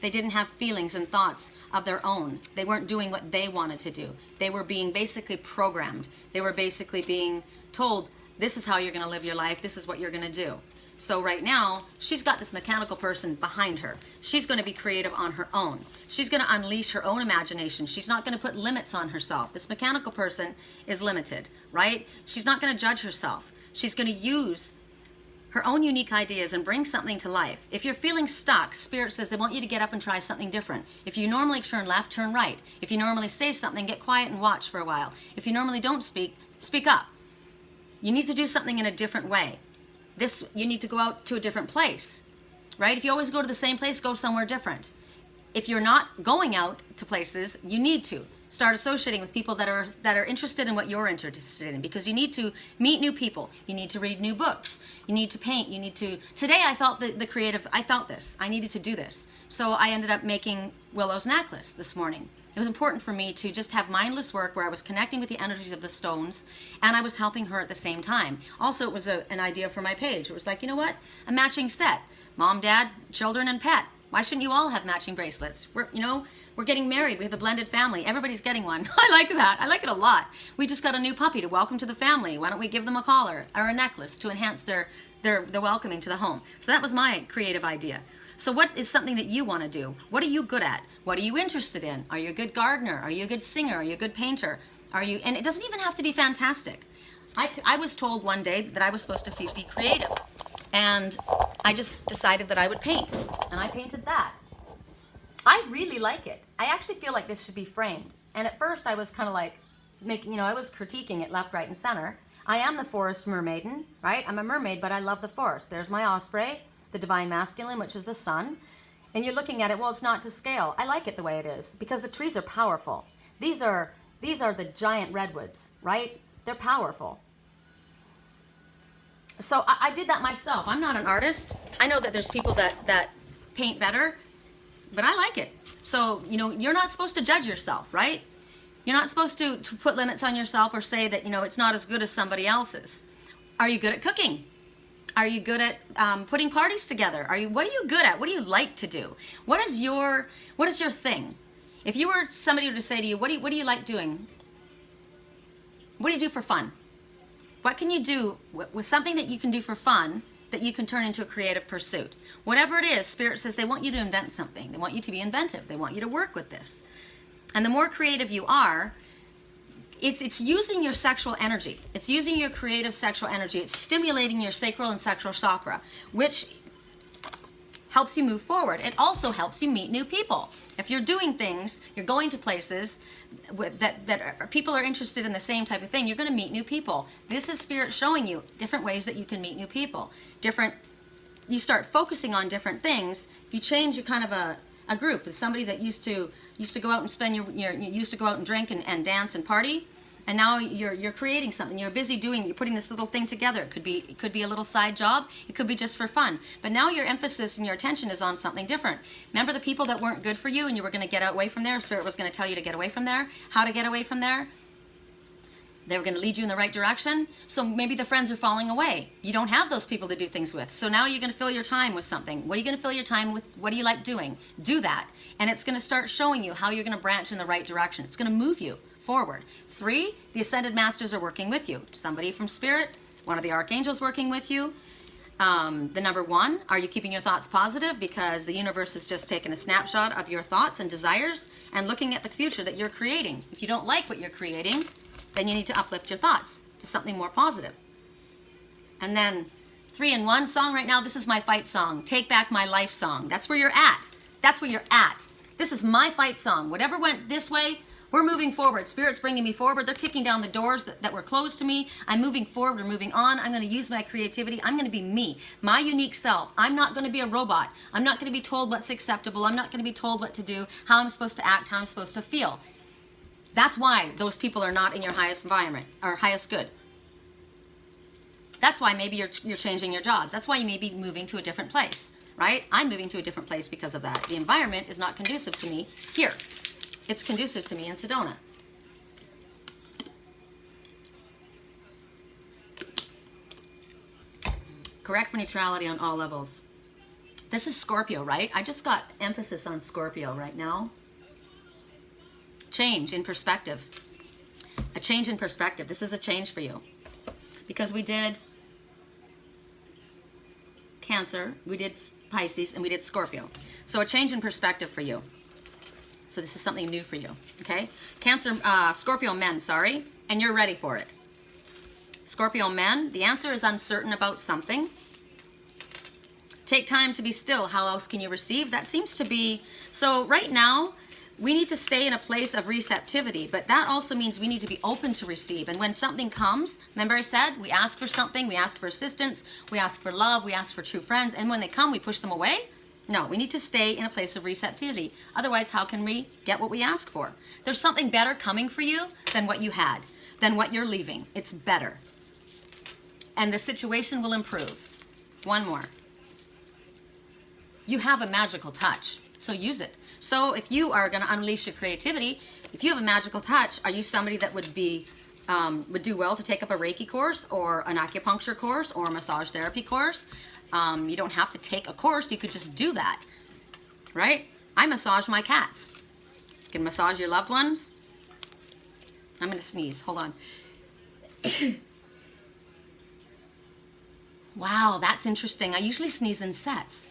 didn't have feelings and thoughts of their own. They weren't doing what they wanted to do. They were being basically programmed. They were basically being told, this is how you're gonna live your life, this is what you're gonna do. So right now, she's got this mechanical person behind her. She's gonna be creative on her own. She's gonna unleash her own imagination. She's not gonna put limits on herself. This mechanical person is limited, right? She's not gonna judge herself. She's gonna use her own unique ideas and bring something to life. If you're feeling stuck, Spirit says they want you to get up and try something different. If you normally turn left, turn right. If you normally say something, get quiet and watch for a while. If you normally don't speak, speak up. You need to do something in a different way. You need to go out to a different place, right? If you always go to the same place, go somewhere different. If you're not going out to places, you need to start associating with people that are interested in what you're interested in, because you need to meet new people. You need to read new books. You need to paint. Today I felt I felt this. I needed to do this. So I ended up making Willow's necklace this morning. It was important for me to just have mindless work where I was connecting with the energies of the stones and I was helping her at the same time. Also, it was an idea for my page. It was like, you know what? A matching set. Mom, dad, children, and pet. Why shouldn't you all have matching bracelets? We're getting married. We have a blended family. Everybody's getting one. I like that. I like it a lot. We just got a new puppy to welcome to the family. Why don't we give them a collar or a necklace to enhance their welcoming to the home? So that was my creative idea. So what is something that you want to do? What are you good at? What are you interested in? Are you a good gardener? Are you a good singer? Are you a good painter? And it doesn't even have to be fantastic. I was told one day that I was supposed to be creative. And I just decided that I would paint. And I painted that. I really like it. I actually feel like this should be framed. And at first I was kind of like I was critiquing it left, right, and center. I am the forest mermaiden, right? I'm a mermaid, but I love the forest. There's my osprey, the divine masculine, which is the sun. and you're looking at it, well, it's not to scale. I like it the way it is because the trees are powerful. These are the giant redwoods, right? They're powerful. So I did that myself. I'm not an artist. I know that there's people that paint better, but I like it. So, you know, you're not supposed to judge yourself, right? You're not supposed to put limits on yourself or say that, you know, it's not as good as somebody else's. Are you good at cooking? Are you good at putting parties together? What are you good at? What do you like to do? What is your thing? If you were somebody to say to you, what do you like doing? What do you do for fun? What can you do with something that you can do for fun that you can turn into a creative pursuit? Whatever it is, Spirit says they want you to invent something. They want you to be inventive. They want you to work with this. And the more creative you are, it's using your sexual energy. It's using your creative sexual energy. It's stimulating your sacral and sexual chakra, which helps you move forward. It also helps you meet new people. If you're doing things, you're going to places that people are interested in the same type of thing, you're going to meet new people. This is Spirit showing you different ways that you can meet new people. You start focusing on different things. You change your kind of a group. It's somebody that used to go out and spend you used to go out and drink and dance and party. And now you're creating something. You're busy you're putting this little thing together. It could be a little side job. It could be just for fun. But now your emphasis and your attention is on something different. Remember the people that weren't good for you and you were going to get away from there? Spirit was going to tell you to get away from there. How to get away from there? They were going to lead you in the right direction. So maybe the friends are falling away. You don't have those people to do things with. So now you're going to fill your time with something. What are you going to fill your time with? What do you like doing? Do that. And it's going to start showing you how you're going to branch in the right direction. It's going to move you forward. 3, the Ascended Masters are working with you. Somebody from Spirit, one of the Archangels working with you. The number 1, are you keeping your thoughts positive? Because the universe has just taken a snapshot of your thoughts and desires and looking at the future that you're creating. If you don't like what you're creating, then you need to uplift your thoughts to something more positive. And then 3 in 1 song right now, this is my fight song. Take Back My Life song. That's where you're at. That's where you're at. This is my fight song. Whatever went this way, we're moving forward. Spirit's bringing me forward. They're kicking down the doors that were closed to me. I'm moving forward. We're moving on. I'm going to use my creativity. I'm going to be me, my unique self. I'm not going to be a robot. I'm not going to be told what's acceptable. I'm not going to be told what to do, how I'm supposed to act, how I'm supposed to feel. That's why those people are not in your highest environment or highest good. That's why maybe you're changing your jobs. That's why you may be moving to a different place, right? I'm moving to a different place because of that. The environment is not conducive to me here. It's conducive to me in Sedona. Correct for neutrality on all levels. This is Scorpio, right? I just got emphasis on Scorpio right now. Change in perspective. A change in perspective. This is a change for you. Because we did Cancer, we did Pisces, and we did Scorpio. So a change in perspective for you. So this is something new for you, okay? Cancer, Scorpio men, sorry, and you're ready for it. Scorpio men, the answer is uncertain about something. Take time to be still. How else can you receive? That seems to be, so right now, we need to stay in a place of receptivity, but that also means we need to be open to receive. And when something comes, remember I said, we ask for something, we ask for assistance, we ask for love, we ask for true friends, and when they come, we push them away? No, we need to stay in a place of receptivity. Otherwise, how can we get what we ask for? There's something better coming for you than what you had, than what you're leaving. It's better. And the situation will improve. One more. You have a magical touch, so use it. So if you are going to unleash your creativity, if you have a magical touch, are you somebody that would do well to take up a Reiki course or an acupuncture course or a massage therapy course? You don't have to take a course. You could just do that, right? I massage my cats. You can massage your loved ones. I'm going to sneeze. Hold on. Wow, that's interesting. I usually sneeze in sets,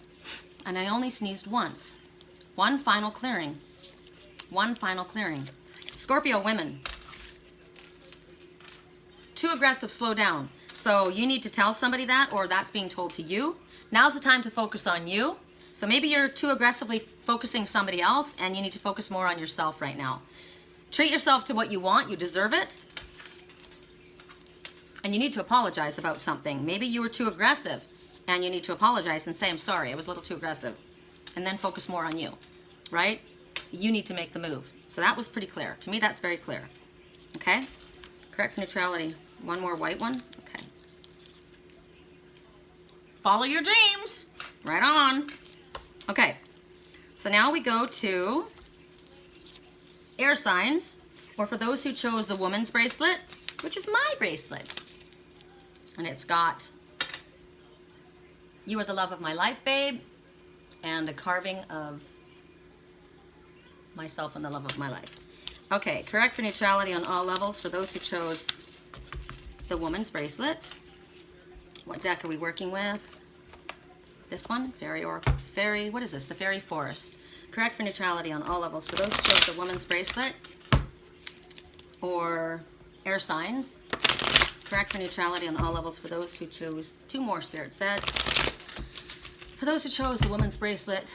and I only sneezed once. One final clearing. One final clearing. Scorpio women. Too aggressive, slow down. So you need to tell somebody that, or that's being told to you. Now's the time to focus on you. So maybe you're too aggressively focusing somebody else and you need to focus more on yourself right now. Treat yourself to what you want. You deserve it. And you need to apologize about something. Maybe you were too aggressive and you need to apologize and say, I'm sorry, I was a little too aggressive. and then focus more on you, right? You need to make the move. So that was pretty clear. To me, that's very clear. Okay? Correct for neutrality. One more white one. Okay. Follow your dreams. Right on. Okay. So now we go to air signs, or for those who chose the woman's bracelet, which is my bracelet. And it's got, "You are the love of my life, babe," and a carving of myself and the love of my life. Okay, correct for neutrality on all levels for those who chose the woman's bracelet. What deck are we working with? This one, Fairy, what is this? The Fairy Forest. Correct for neutrality on all levels for those who chose the woman's bracelet or air signs. Correct for neutrality on all levels for those who chose, two more, Spirit said. For those who chose the woman's bracelet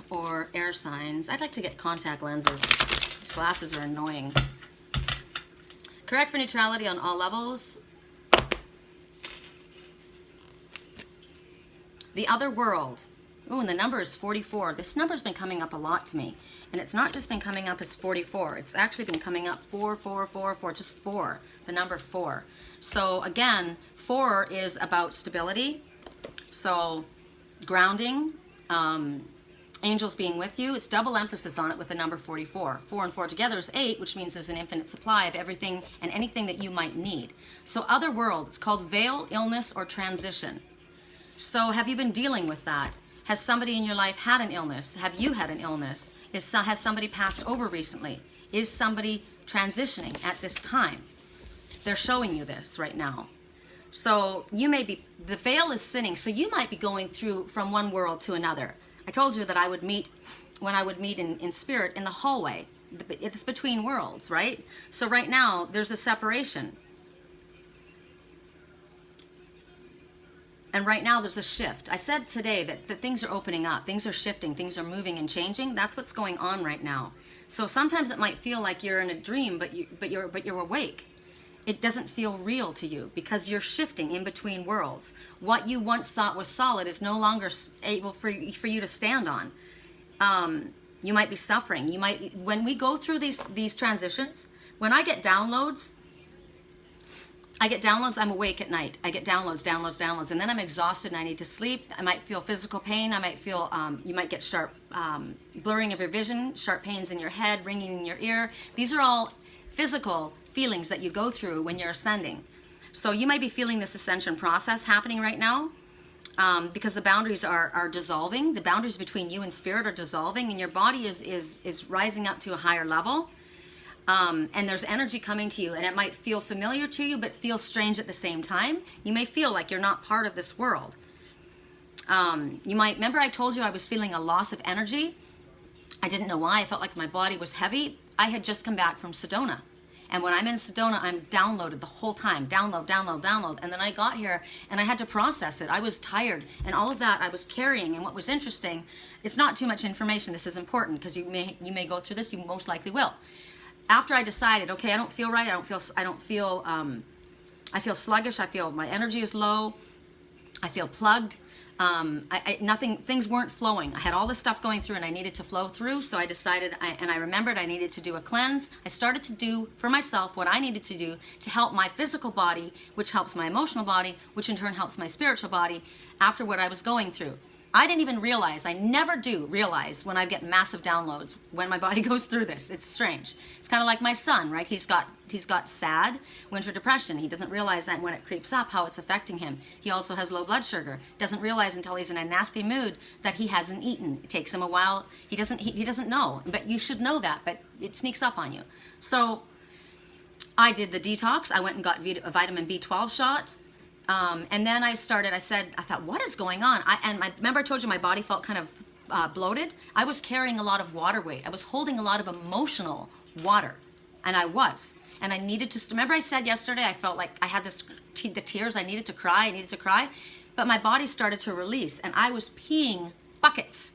or air signs, I'd like to get contact lenses. These glasses are annoying. Correct for neutrality on all levels. The other world. Ooh, and the number is 44. This number's been coming up a lot to me. And it's not just been coming up as 44. It's actually been coming up 4, 4, 4, 4, just 4. The number 4. So again, 4 is about stability. So grounding, angels being with you. It's double emphasis on it with the number 44. 4 and 4 together is 8, which means there's an infinite supply of everything and anything that you might need. So other world, it's called veil, illness, or transition. So have you been dealing with that? Has somebody in your life had an illness? Have you had an illness? Has somebody passed over recently? Is somebody transitioning at this time? They're showing you this right now. So you may be, the veil is thinning, so you might be going through from one world to another. I told you that I would meet, when I would meet in spirit, in the hallway. It's between worlds, right? So right now, there's a separation. And right now there's a shift. I said today that things are opening up, things are shifting, things are moving and changing. That's what's going on right now. So sometimes it might feel like you're in a dream, but you're awake. It doesn't feel real to you because you're shifting in between worlds. What you once thought was solid is no longer able for you to stand on. You might be suffering. You might, when we go through these transitions, when I get downloads, I'm awake at night. I get downloads, and then I'm exhausted and I need to sleep. I might feel physical pain. I might feel, you might get sharp blurring of your vision, sharp pains in your head, ringing in your ear. These are all physical feelings that you go through when you're ascending. So you might be feeling this ascension process happening right now because the boundaries are dissolving. The boundaries between you and spirit are dissolving, and your body is rising up to a higher level. And there's energy coming to you, and it might feel familiar to you, but feel strange at the same time. You may feel like you're not part of this world. You might, remember I told you I was feeling a loss of energy? I didn't know why. I felt like my body was heavy. I had just come back from Sedona. And when I'm in Sedona, I'm downloaded the whole time. Download. And then I got here, and I had to process it. I was tired, and all of that I was carrying. And what was interesting, it's not too much information. This is important, because you may go through this. You most likely will. After I decided, okay, I don't feel right. I feel sluggish. I feel my energy is low. I feel plugged. Things weren't flowing. I had all this stuff going through and I needed to flow through. So I decided, I remembered I needed to do a cleanse. I started to do for myself what I needed to do to help my physical body, which helps my emotional body, which in turn helps my spiritual body after what I was going through. I didn't even realize, I never do realize when I get massive downloads, when my body goes through this. It's strange. It's kind of like my son, right? He's got SAD, winter depression. He doesn't realize that when it creeps up, how it's affecting him. He also has low blood sugar. Doesn't realize until he's in a nasty mood that he hasn't eaten. It takes him a while. He doesn't know, but you should know that, but it sneaks up on you. So I did the detox. I went and got a vitamin B12 shot. And then I thought, what is going on? Remember I told you my body felt kind of bloated? I was carrying a lot of water weight. I was holding a lot of emotional water. And I was. And I needed to, remember I said yesterday, I felt like I had the tears, I needed to cry. But my body started to release, and I was peeing buckets.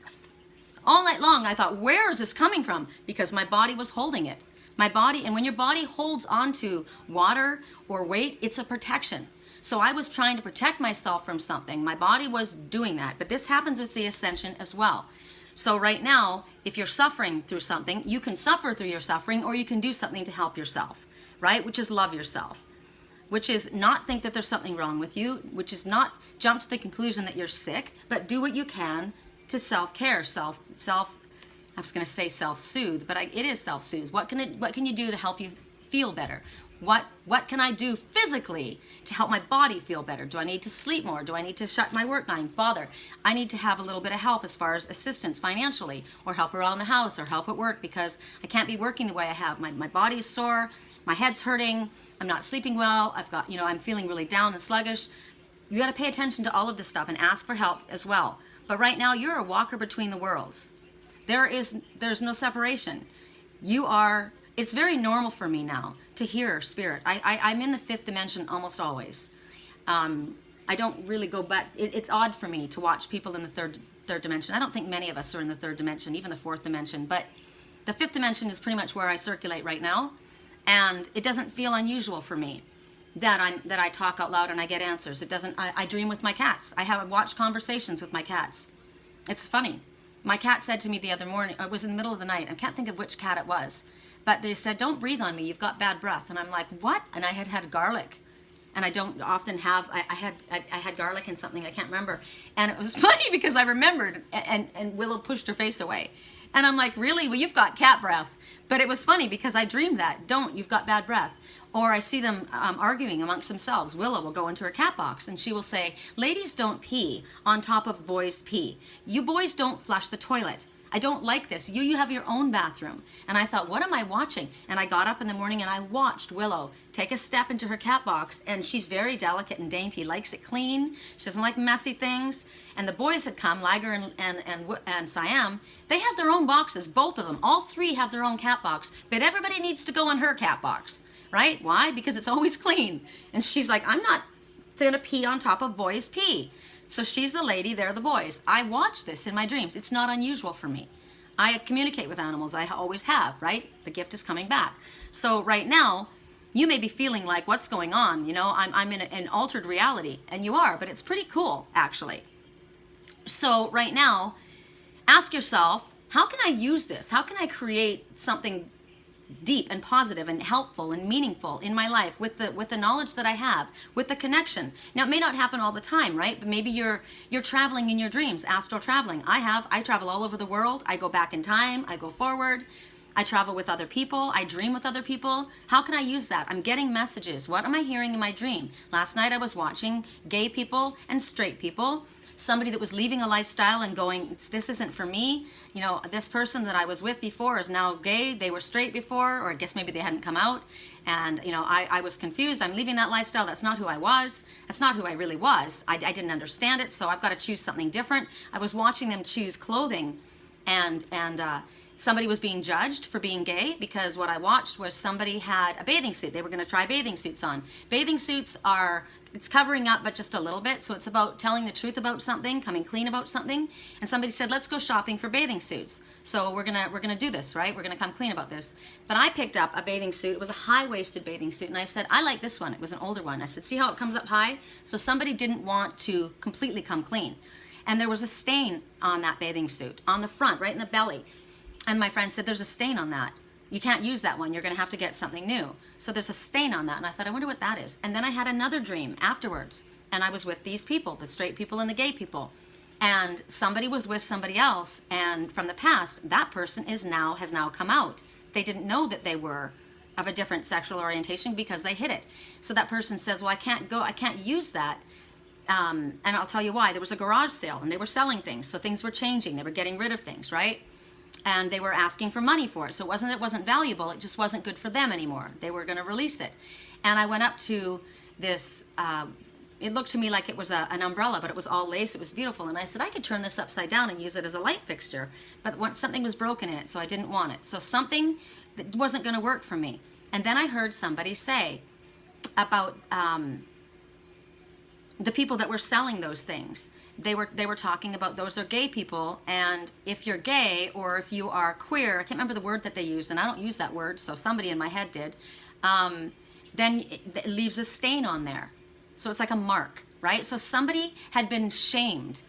All night long, I thought, where is this coming from? Because my body was holding it. My body, and when your body holds onto water or weight, it's a protection. So I was trying to protect myself from something. My body was doing that. But this happens with the ascension as well. So right now, if you're suffering through something, you can suffer through your suffering, or you can do something to help yourself, right? Which is love yourself, which is not think that there's something wrong with you, which is not jump to the conclusion that you're sick, but do what you can to self-care, I was going to say self-soothe, but it is self-soothe. What can you do to help you feel better? What can I do physically to help my body feel better? Do I need to sleep more? Do I need to shut my work down? Father, I need to have a little bit of help as far as assistance financially, or help around the house, or help at work, because I can't be working the way I have. My body's sore, my head's hurting, I'm not sleeping well, I'm feeling really down and sluggish. You got to pay attention to all of this stuff and ask for help as well. But right now, you're a walker between the worlds. There's no separation. It's very normal for me now to hear spirit. I'm in the fifth dimension almost always. I don't really go back. It's odd for me to watch people in the third dimension. I don't think many of us are in the third dimension, even the fourth dimension. But the fifth dimension is pretty much where I circulate right now, and it doesn't feel unusual for me that I talk out loud and I get answers. It doesn't. I dream with my cats. I watch conversations with my cats. It's funny. My cat said to me the other morning. It was in the middle of the night. I can't think of which cat it was. But they said, don't breathe on me, you've got bad breath. And I'm like, what? And I had garlic. And I don't often have, I had garlic in something, I can't remember. And it was funny because I remembered, and Willow pushed her face away. And I'm like, really? Well, you've got cat breath. But it was funny because I dreamed that, you've got bad breath. Or I see them arguing amongst themselves. Willow will go into her cat box and she will say, ladies don't pee on top of boys pee. You boys don't flush the toilet. I don't like this. You have your own bathroom. And I thought, what am I watching? And I got up in the morning and I watched Willow take a step into her cat box, and she's very delicate and dainty, likes it clean. She doesn't like messy things. And the boys had come, Liger and Siam. They have their own boxes, both of them. All three have their own cat box, but everybody needs to go in her cat box, right? Why? Because it's always clean. And she's like, I'm not going to pee on top of boys' pee. So she's the lady, they're the boys. I watch this in my dreams. It's not unusual for me. I communicate with animals. I always have, right? The gift is coming back. So right now, you may be feeling like, what's going on? I'm in an altered reality. And you are, but it's pretty cool, actually. So right now, ask yourself, how can I use this? How can I create something deep and positive and helpful and meaningful in my life with the knowledge that I have, with the connection? Now, it may not happen all the time, right? But maybe you're traveling in your dreams, astral traveling. I travel all over the world. I go back in time. I go forward. I travel with other people. I dream with other people. How can I use that? I'm getting messages. What am I hearing in my dream? Last night I was watching gay people and straight people. Somebody that was leaving a lifestyle and going, this isn't for me. This person that I was with before is now gay. They were straight before, or I guess maybe they hadn't come out. And, I was confused. I'm leaving that lifestyle. That's not who I was. That's not who I really was. I didn't understand it, so I've got to choose something different. I was watching them choose clothing, and somebody was being judged for being gay because what I watched was somebody had a bathing suit. They were going to try bathing suits on. Bathing suits it's covering up, but just a little bit. So it's about telling the truth about something, coming clean about something. And somebody said, let's go shopping for bathing suits. So we're gonna do this, right? We're gonna come clean about this. But I picked up a bathing suit. It was a high-waisted bathing suit. And I said, I like this one. It was an older one. I said, see how it comes up high? So somebody didn't want to completely come clean. And there was a stain on that bathing suit, on the front, right in the belly. And my friend said, there's a stain on that. You can't use that one. You're going to have to get something new. So there's a stain on that. And I thought, I wonder what that is. And then I had another dream afterwards. And I was with these people, the straight people and the gay people. And somebody was with somebody else. And from the past, that person has now come out. They didn't know that they were of a different sexual orientation because they hid it. So that person says, well, I can't use that. And I'll tell you why. There was a garage sale and they were selling things. So things were changing. They were getting rid of things, right? And they were asking for money for it. So it wasn't valuable. It just wasn't good for them anymore. They were going to release it. And I went up to this, it looked to me like it was an umbrella, but it was all lace. It was beautiful. And I said, I could turn this upside down and use it as a light fixture. But something was broken in it, so I didn't want it. So something that wasn't going to work for me. And then I heard somebody say about the people that were selling those things. They were talking about those are gay people, and if you're gay or if you are queer, I can't remember the word that they used, and I don't use that word, so somebody in my head did, then it leaves a stain on there. So it's like a mark, right? So somebody had been shamed.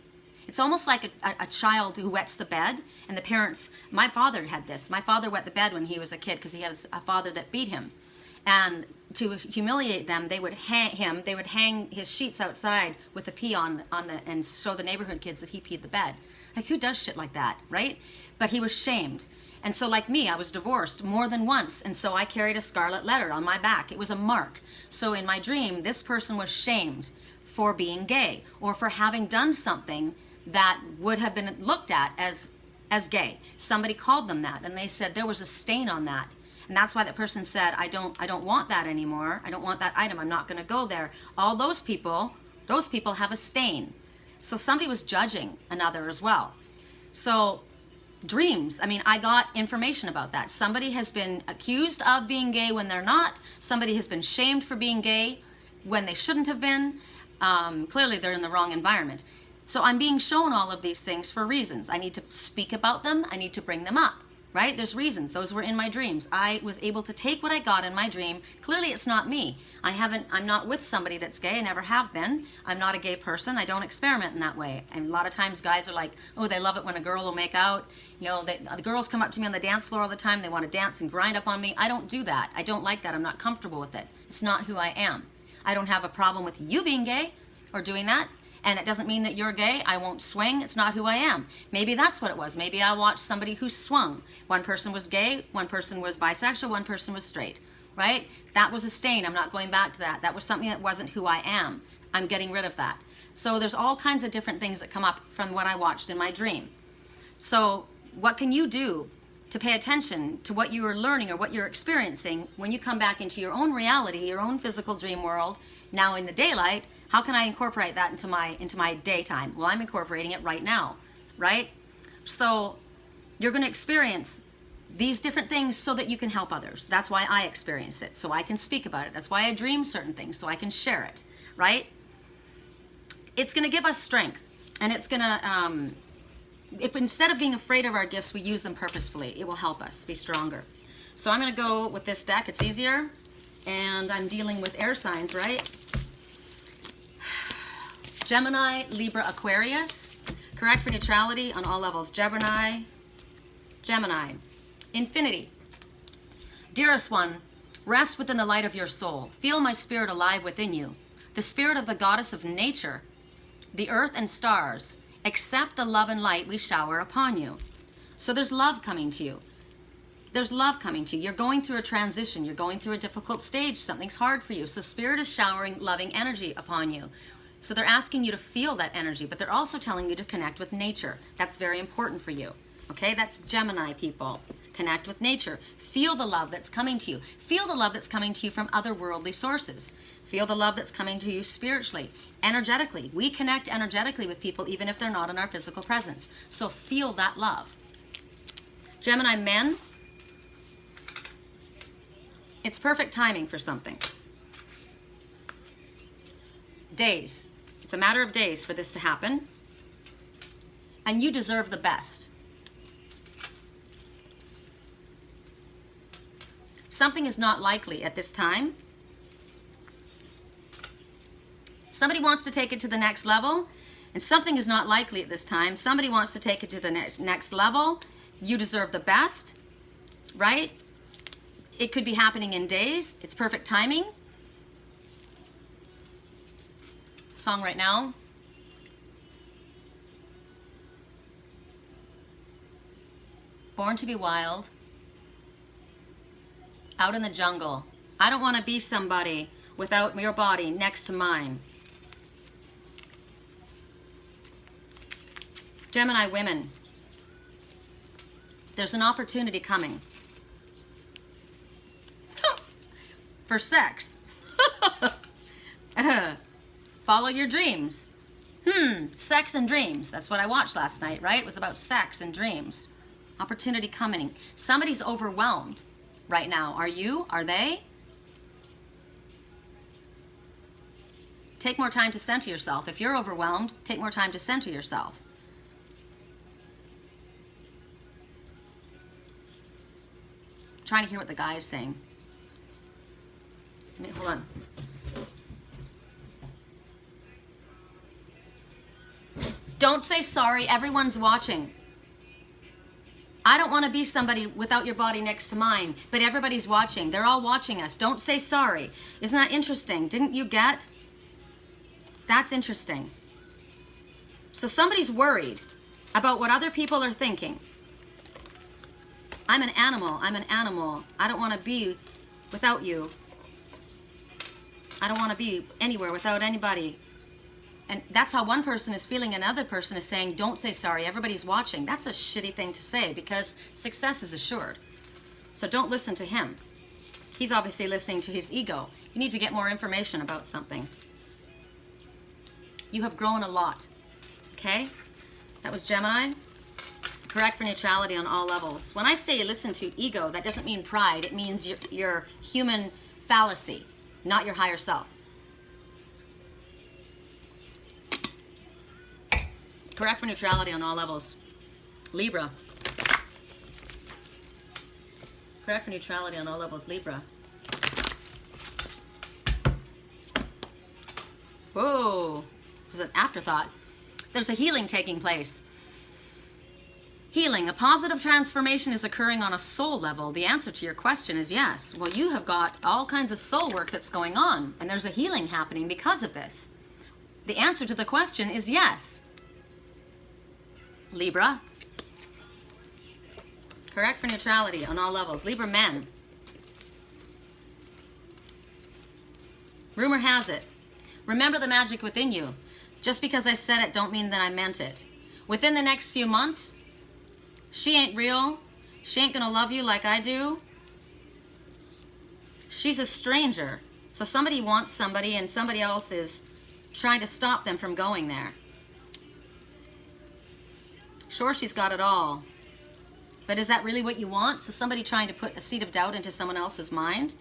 It's almost like a child who wets the bed, and the parents, my father had this. My father wet the bed when he was a kid because he has a father that beat him. And to humiliate them, they would hang his sheets outside with a pee on and show the neighborhood kids that he peed the bed. Like, who does shit like that, right? But he was shamed. And so like me, I was divorced more than once. And so I carried a scarlet letter on my back. It was a mark. So in my dream, this person was shamed for being gay or for having done something that would have been looked at as gay. Somebody called them that, and they said there was a stain on that. And that's why that person said, I don't want that anymore. I don't want that item. I'm not going to go there. All those people have a stain. So somebody was judging another as well. So dreams, I mean, I got information about that. Somebody has been accused of being gay when they're not. Somebody has been shamed for being gay when they shouldn't have been. Clearly they're in the wrong environment. So I'm being shown all of these things for reasons. I need to speak about them. I need to bring them up, right? There's reasons. Those were in my dreams. I was able to take what I got in my dream. Clearly it's not me. I'm not with somebody that's gay. I never have been. I'm not a gay person. I don't experiment in that way. And a lot of times guys are like, oh, they love it when a girl will make out. You know, the girls come up to me on the dance floor all the time. They want to dance and grind up on me. I don't do that. I don't like that. I'm not comfortable with it. It's not who I am. I don't have a problem with you being gay or doing that. And it doesn't mean that you're gay. I won't swing. It's not who I am. Maybe that's what it was. Maybe I watched somebody who swung. One person was gay, one person was bisexual, one person was straight, right? That was a stain. I'm not going back to that. That was something that wasn't who I am. I'm getting rid of that. So there's all kinds of different things that come up from what I watched in my dream. So what can you do to pay attention to what you are learning or what you're experiencing when you come back into your own reality, your own physical dream world, now in the daylight? How can I incorporate that into my daytime? Well, I'm incorporating it right now, right? So you're going to experience these different things so that you can help others. That's why I experience it, so I can speak about it. That's why I dream certain things, so I can share it, right? It's going to give us strength, and it's going to, if instead of being afraid of our gifts, we use them purposefully, it will help us be stronger. So I'm going to go with this deck. It's easier, and I'm dealing with air signs, right? Gemini, Libra, Aquarius. Correct for neutrality on all levels. Gemini. Infinity. Dearest one, rest within the light of your soul. Feel my spirit alive within you. The spirit of the goddess of nature, the earth and stars. Accept the love and light we shower upon you. So there's love coming to you. There's love coming to you. You're going through a transition. You're going through a difficult stage. Something's hard for you. So spirit is showering loving energy upon you. So they're asking you to feel that energy, but they're also telling you to connect with nature. That's very important for you. Okay, that's Gemini people. Connect with nature. Feel the love that's coming to you. Feel the love that's coming to you from otherworldly sources. Feel the love that's coming to you spiritually, energetically. We connect energetically with people even if they're not in our physical presence. So feel that love. Gemini men, it's perfect timing for something. Days. It's a matter of days for this to happen. And you deserve the best. Something is not likely at this time. Somebody wants to take it to the next level, and something is not likely at this time. Somebody wants to take it to the next level. You deserve the best, right? It could be happening in days. It's perfect timing. Song right now. Born to be wild. Out in the jungle. I don't want to be somebody without your body next to mine. Gemini women. There's an opportunity coming. For sex. Follow your dreams. Sex and dreams. That's what I watched last night, right? It was about sex and dreams. Opportunity coming. Somebody's overwhelmed right now. Are you? Are they? Take more time to center yourself. If you're overwhelmed, take more time to center yourself. I'm trying to hear what the guy is saying. Hold on. Don't say sorry. Everyone's watching. I don't want to be somebody without your body next to mine, but everybody's watching. They're all watching us. Don't say sorry. Isn't that interesting? Didn't you get? That's interesting. So somebody's worried about what other people are thinking. I'm an animal. I'm an animal. I don't want to be without you. I don't want to be anywhere without anybody. And that's how one person is feeling. Another person is saying, don't say sorry. Everybody's watching. That's a shitty thing to say because success is assured. So don't listen to him. He's obviously listening to his ego. You need to get more information about something. You have grown a lot. Okay? That was Gemini. Correct for neutrality on all levels. When I say you listen to ego, that doesn't mean pride. It means your human fallacy, not your higher self. Correct for neutrality on all levels. Libra. Correct for neutrality on all levels. Libra. Whoa. It was an afterthought. There's a healing taking place. Healing. A positive transformation is occurring on a soul level. The answer to your question is yes. Well, you have got all kinds of soul work that's going on, and there's a healing happening because of this. The answer to the question is yes. Libra. Correct for neutrality on all levels. Libra men. Rumor has it. Remember the magic within you. Just because I said it, don't mean that I meant it. Within the next few months, she ain't real. She ain't gonna love you like I do. She's a stranger. So somebody wants somebody and somebody else is trying to stop them from going there. Sure, she's got it all. But is that really what you want? So somebody trying to put a seed of doubt into someone else's mind?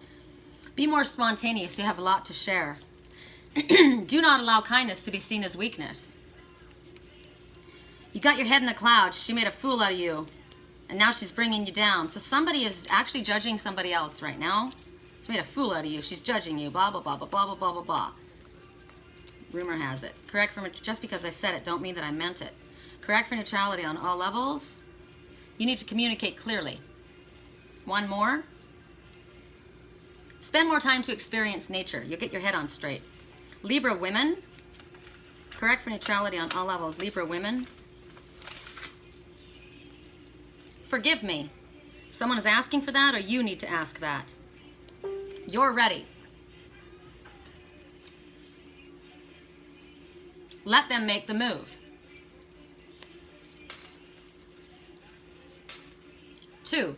Be more spontaneous. You have a lot to share. Do not allow kindness to be seen as weakness. You got your head in the clouds. She made a fool out of you. And now she's bringing you down. So somebody is actually judging somebody else right now. She made a fool out of you. She's judging you. Blah, blah, blah, blah, blah, blah, blah, blah, blah. Rumor has it. Correct for just because I said it, don't mean that I meant it. Correct for neutrality on all levels. You need to communicate clearly. One more. Spend more time to experience nature. You'll get your head on straight. Libra women. Correct for neutrality on all levels. Libra women. Forgive me. Someone is asking for that, or you need to ask that. You're ready. Let them make the move. 2.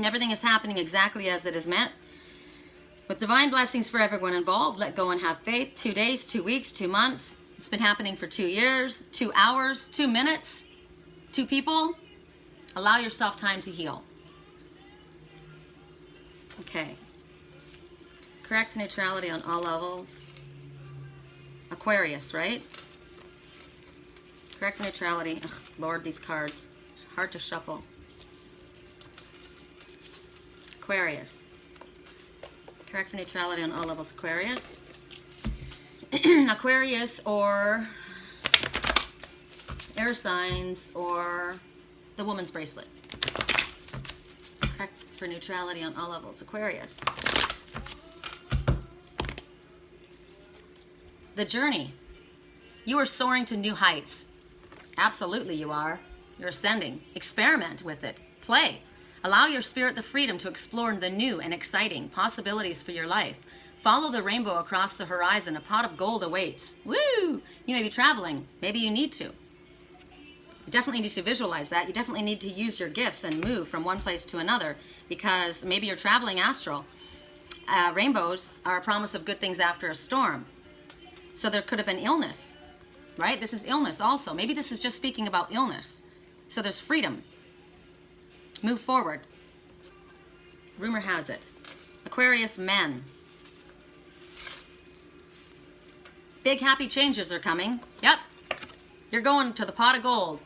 Everything is happening exactly as it is meant. With divine blessings for everyone involved, let go and have faith. 2 days, 2 weeks, 2 months. It's been happening for 2 years, 2 hours, 2 minutes, 2 people. Allow yourself time to heal. Okay. Correct for neutrality on all levels. Aquarius, right? Correct for neutrality. Ugh, Lord, these cards. Hard to shuffle. Aquarius. Correct for neutrality on all levels. Aquarius. Aquarius or air signs or the woman's bracelet. Correct for neutrality on all levels. Aquarius. The journey. You are soaring to new heights. Absolutely you are. You're ascending. Experiment with it. Play. Allow your spirit the freedom to explore the new and exciting possibilities for your life. Follow the rainbow across the horizon. A pot of gold awaits. Woo! You may be traveling. Maybe you need to. You definitely need to visualize that. You definitely need to use your gifts and move from one place to another because maybe you're traveling astral. Rainbows are a promise of good things after a storm. So there could have been illness, right? This is illness also. Maybe this is just speaking about illness. So there's freedom. Move forward. Rumor has it. Aquarius men. Big happy changes are coming. Yep. You're going to the pot of gold.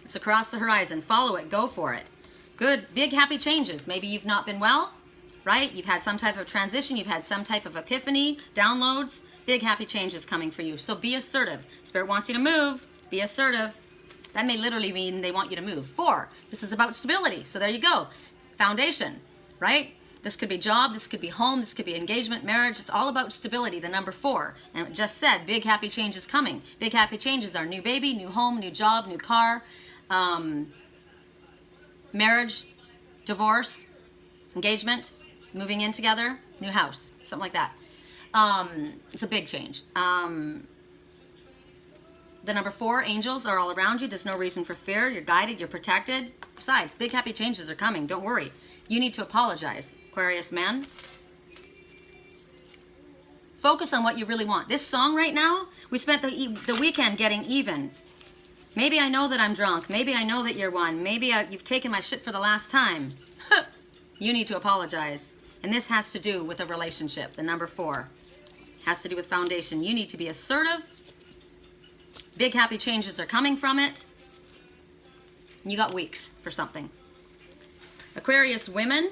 It's across the horizon. Follow it. Go for it. Good. Big happy changes. Maybe you've not been well, right? You've had some type of transition. You've had some type of epiphany, downloads. Big happy changes coming for you. So be assertive. Spirit wants you to move. Be assertive. That may literally mean they want you to move. 4, this is about stability. So there you go. Foundation, right? This could be job, this could be home, this could be engagement, marriage. It's all about stability, the number 4. And it just said, big happy changes coming. Big happy changes are new baby, new home, new job, new car, marriage, divorce, engagement, moving in together, new house, something like that. It's a big change. The number 4, angels are all around you. There's no reason for fear. You're guided, you're protected. Besides, big happy changes are coming. Don't worry. You need to apologize, Aquarius man. Focus on what you really want. This song right now, we spent the weekend getting even. Maybe I know that I'm drunk. Maybe I know that you're one. Maybe you've taken my shit for the last time. You need to apologize. And this has to do with a relationship. The number 4 has to do with foundation. You need to be assertive. Big happy changes are coming from it. You got weeks for something. Aquarius women.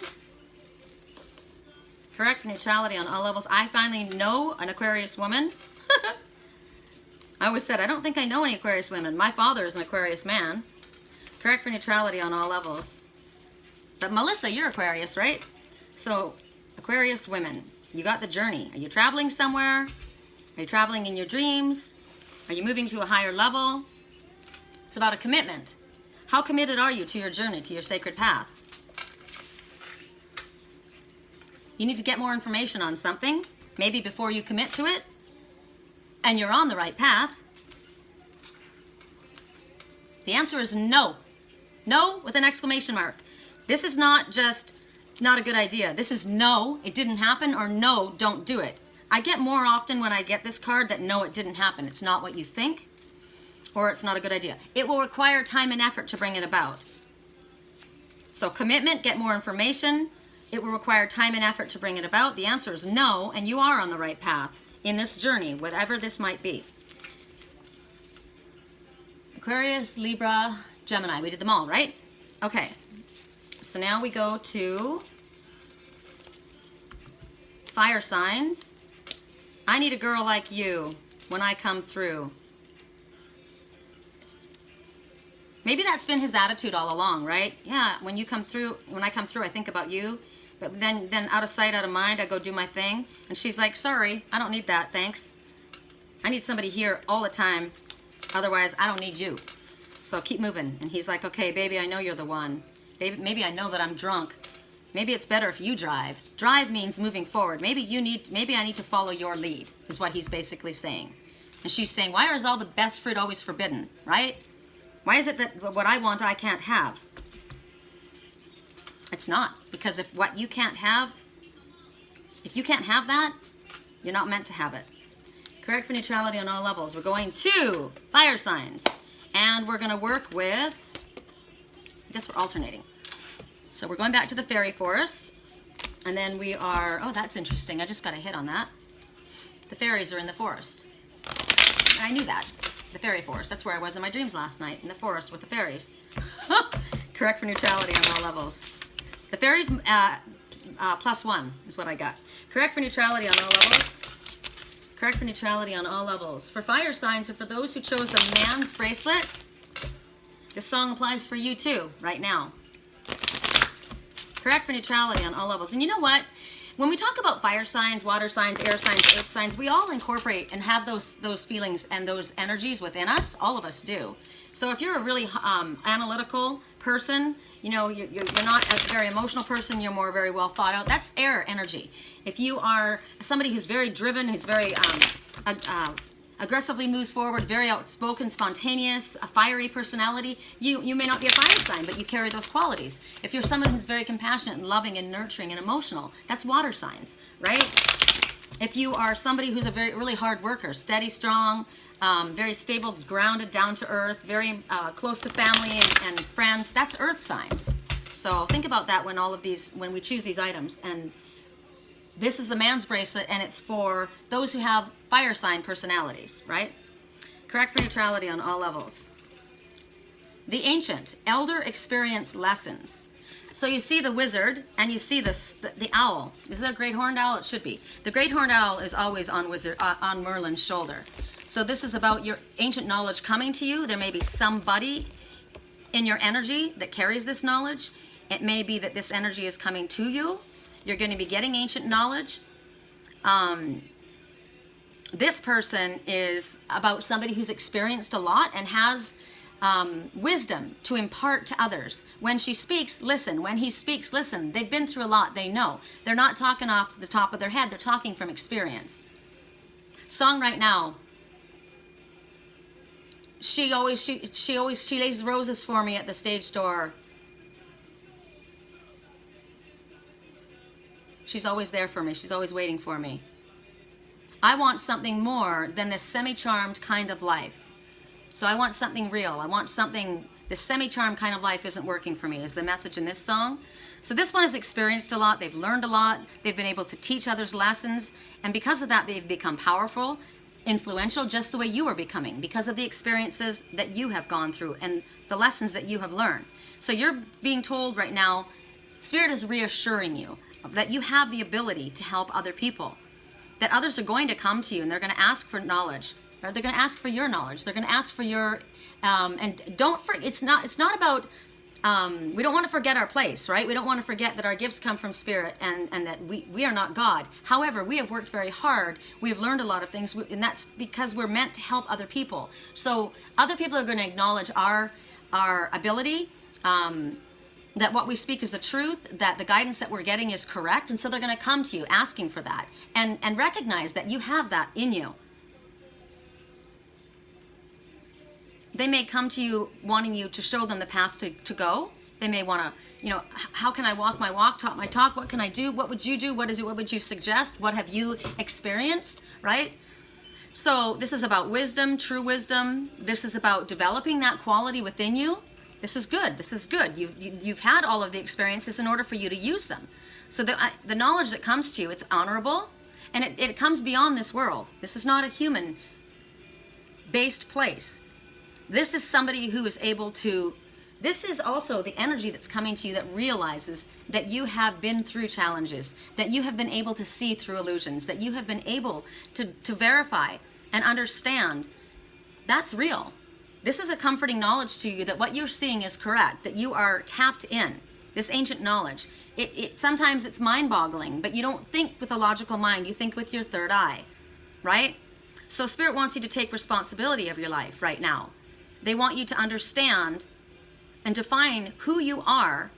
Correct for neutrality on all levels. I finally know an Aquarius woman. I always said, I don't think I know any Aquarius women. My father is an Aquarius man. Correct for neutrality on all levels. But Melissa, you're Aquarius, right? So, Aquarius women, you got the journey. Are you traveling somewhere? Are you traveling in your dreams? Are you moving to a higher level? It's about a commitment. How committed are you to your journey, to your sacred path? You need to get more information on something, maybe before you commit to it, and you're on the right path. The answer is no. No with an exclamation mark. This is not just not a good idea. This is no, it didn't happen, or no, don't do it. I get more often when I get this card that no, it didn't happen. It's not what you think, or it's not a good idea. It will require time and effort to bring it about. So commitment, get more information. It will require time and effort to bring it about. The answer is no, and you are on the right path in this journey, whatever this might be. Aquarius, Libra, Gemini. We did them all, right? Okay. So now we go to fire signs. I need a girl like you when I come through. Maybe that's been his attitude all along, right? Yeah, when I come through, I think about you. But then out of sight, out of mind, I go do my thing. And she's like, sorry, I don't need that, thanks. I need somebody here all the time. Otherwise, I don't need you. So keep moving. And he's like, okay, baby, I know you're the one. Baby, maybe I know that I'm drunk. Maybe it's better if you drive. Drive means moving forward. Maybe I need to follow your lead, is what he's basically saying. And she's saying, why is all the best fruit always forbidden, right? Why is it that what I want, I can't have? It's not. Because if what you can't have, if you can't have that, you're not meant to have it. Correct for neutrality on all levels. We're going to fire signs. And we're going to work with, I guess we're alternating. So we're going back to the fairy forest. And then we are, oh, that's interesting. I just got a hit on that. The fairies are in the forest. And I knew that. The fairy forest. That's where I was in my dreams last night, in the forest with the fairies. Correct for neutrality on all levels. The fairies +1 is what I got. Correct for neutrality on all levels. Correct for neutrality on all levels. For fire signs, or for those who chose the man's bracelet, this song applies for you too, right now. Correct for neutrality on all levels. And you know what? When we talk about fire signs, water signs, air signs, earth signs, we all incorporate and have those feelings and those energies within us. All of us do. So if you're a really analytical person, you know, you're not a very emotional person, you're more very well thought out, that's air energy. If you are somebody who's very driven, who's very aggressively moves forward, very outspoken, spontaneous, a fiery personality, you may not be a fire sign, but you carry those qualities. If you're someone who's very compassionate and loving and nurturing and emotional, that's water signs, right? If you are somebody who's a really hard worker, steady, strong, very stable, grounded, down to earth, very close to family and friends, that's earth signs. So think about that when we choose these items. And this is the man's bracelet, and it's for those who have fire sign personalities, right? Correct for neutrality on all levels. The ancient, elder experience lessons. So you see the wizard, and you see the owl. Is that a great horned owl? It should be. The great horned owl is always on Merlin's shoulder. So this is about your ancient knowledge coming to you. There may be somebody in your energy that carries this knowledge. It may be that this energy is coming to you. You're going to be getting ancient knowledge. This person is about somebody who's experienced a lot and has wisdom to impart to others. When she speaks, listen. When he speaks, listen. They've been through a lot. They know. They're not talking off the top of their head. They're talking from experience. Song right now. She lays roses for me at the stage door. She's always there for me. She's always waiting for me. I want something more than this semi-charmed kind of life. So I want something real. I want something, this semi-charmed kind of life isn't working for me, is the message in this song. So this one has experienced a lot. They've learned a lot. They've been able to teach others lessons. And because of that, they've become powerful, influential, just the way you are becoming, because of the experiences that you have gone through and the lessons that you have learned. So you're being told right now, Spirit is reassuring you that you have the ability to help other people, that others are going to come to you and they're going to ask for knowledge, or they're going to ask for your knowledge. They're going to ask for your, and don't forget, it's not about, we don't want to forget our place, right? We don't want to forget that our gifts come from Spirit and that we are not God. However, we have worked very hard. We have learned a lot of things, and that's because we're meant to help other people. So other people are going to acknowledge our ability, that what we speak is the truth, that the guidance that we're getting is correct, and so they're going to come to you asking for that and recognize that you have that in you. They may come to you wanting you to show them the path to go. They may want to, how can I walk my walk, talk my talk? What can I do? What would you do? What would you suggest? What have you experienced, right? So this is about wisdom, true wisdom. This is about developing that quality within you. This is good. This is good. You've had all of the experiences in order for you to use them. So the knowledge that comes to you, it's honorable, and it comes beyond this world. This is not a human-based place. This is somebody who is able to, this is also the energy that's coming to you that realizes that you have been through challenges, that you have been able to see through illusions, that you have been able to verify and understand that's real. This is a comforting knowledge to you that what you're seeing is correct, that you are tapped in. This ancient knowledge. Sometimes it's mind-boggling, but you don't think with a logical mind. You think with your third eye, right? So Spirit wants you to take responsibility of your life right now. They want you to understand and define who you are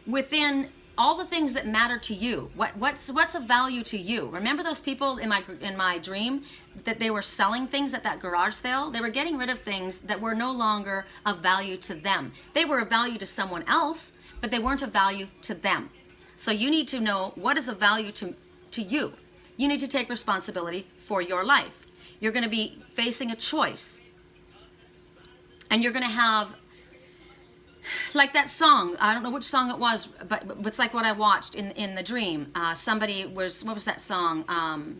within all the things that matter to you. What's of value to you? Remember those people in my dream that they were selling things at that garage sale? They were getting rid of things that were no longer of value to them. They were of value to someone else, but they weren't of value to them. So you need to know what is of value to you. You need to take responsibility for your life. You're going to be facing a choice. And you're going to have, like that song, I don't know which song it was, but it's like what I watched in the dream. Somebody was, what was that song?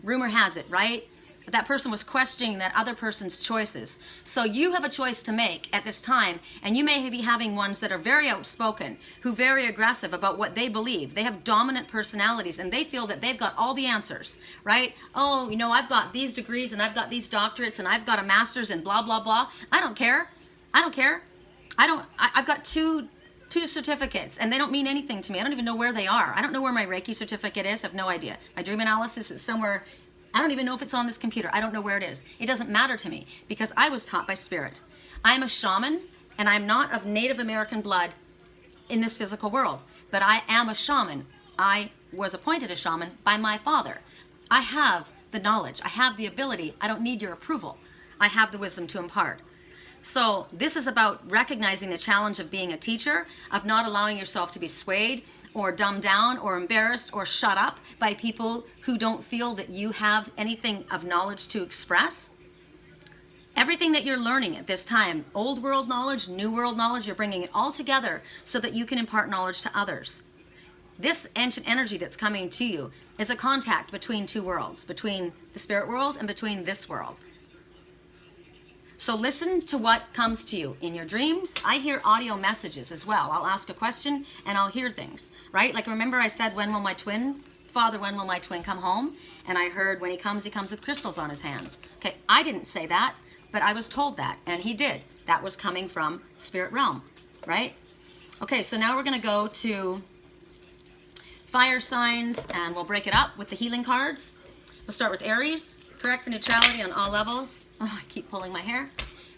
Rumor Has It, right? That person was questioning that other person's choices. So you have a choice to make at this time, and you may be having ones that are very outspoken, who are very aggressive about what they believe. They have dominant personalities, and they feel that they've got all the answers, right? Oh, I've got these degrees, and I've got these doctorates, and I've got a master's, and blah, blah, blah. I don't care. I've got two certificates, and they don't mean anything to me. I don't even know where they are. I don't know where my Reiki certificate is. I have no idea. My dream analysis is somewhere. I don't even know if it's on this computer. I don't know where it is. It doesn't matter to me because I was taught by Spirit. I'm a shaman, and I'm not of Native American blood in this physical world, but I am a shaman. I was appointed a shaman by my father. I have the knowledge. I have the ability. I don't need your approval. I have the wisdom to impart. So this is about recognizing the challenge of being a teacher, of not allowing yourself to be swayed or dumbed down or embarrassed or shut up by people who don't feel that you have anything of knowledge to express. Everything that you're learning at this time, old world knowledge, new world knowledge, you're bringing it all together so that you can impart knowledge to others. This ancient energy that's coming to you is a contact between two worlds, between the spirit world and between this world. So listen to what comes to you in your dreams. I hear audio messages as well. I'll ask a question and I'll hear things, right? Like remember I said, when will my twin Father, when will my twin come home? And I heard when he comes with crystals on his hands. Okay, I didn't say that, but I was told that, and he did. That was coming from spirit realm, right? Okay, so now we're going to go to fire signs, and we'll break it up with the healing cards. We'll start with Aries. Correct for neutrality on all levels. Oh, I keep pulling my hair.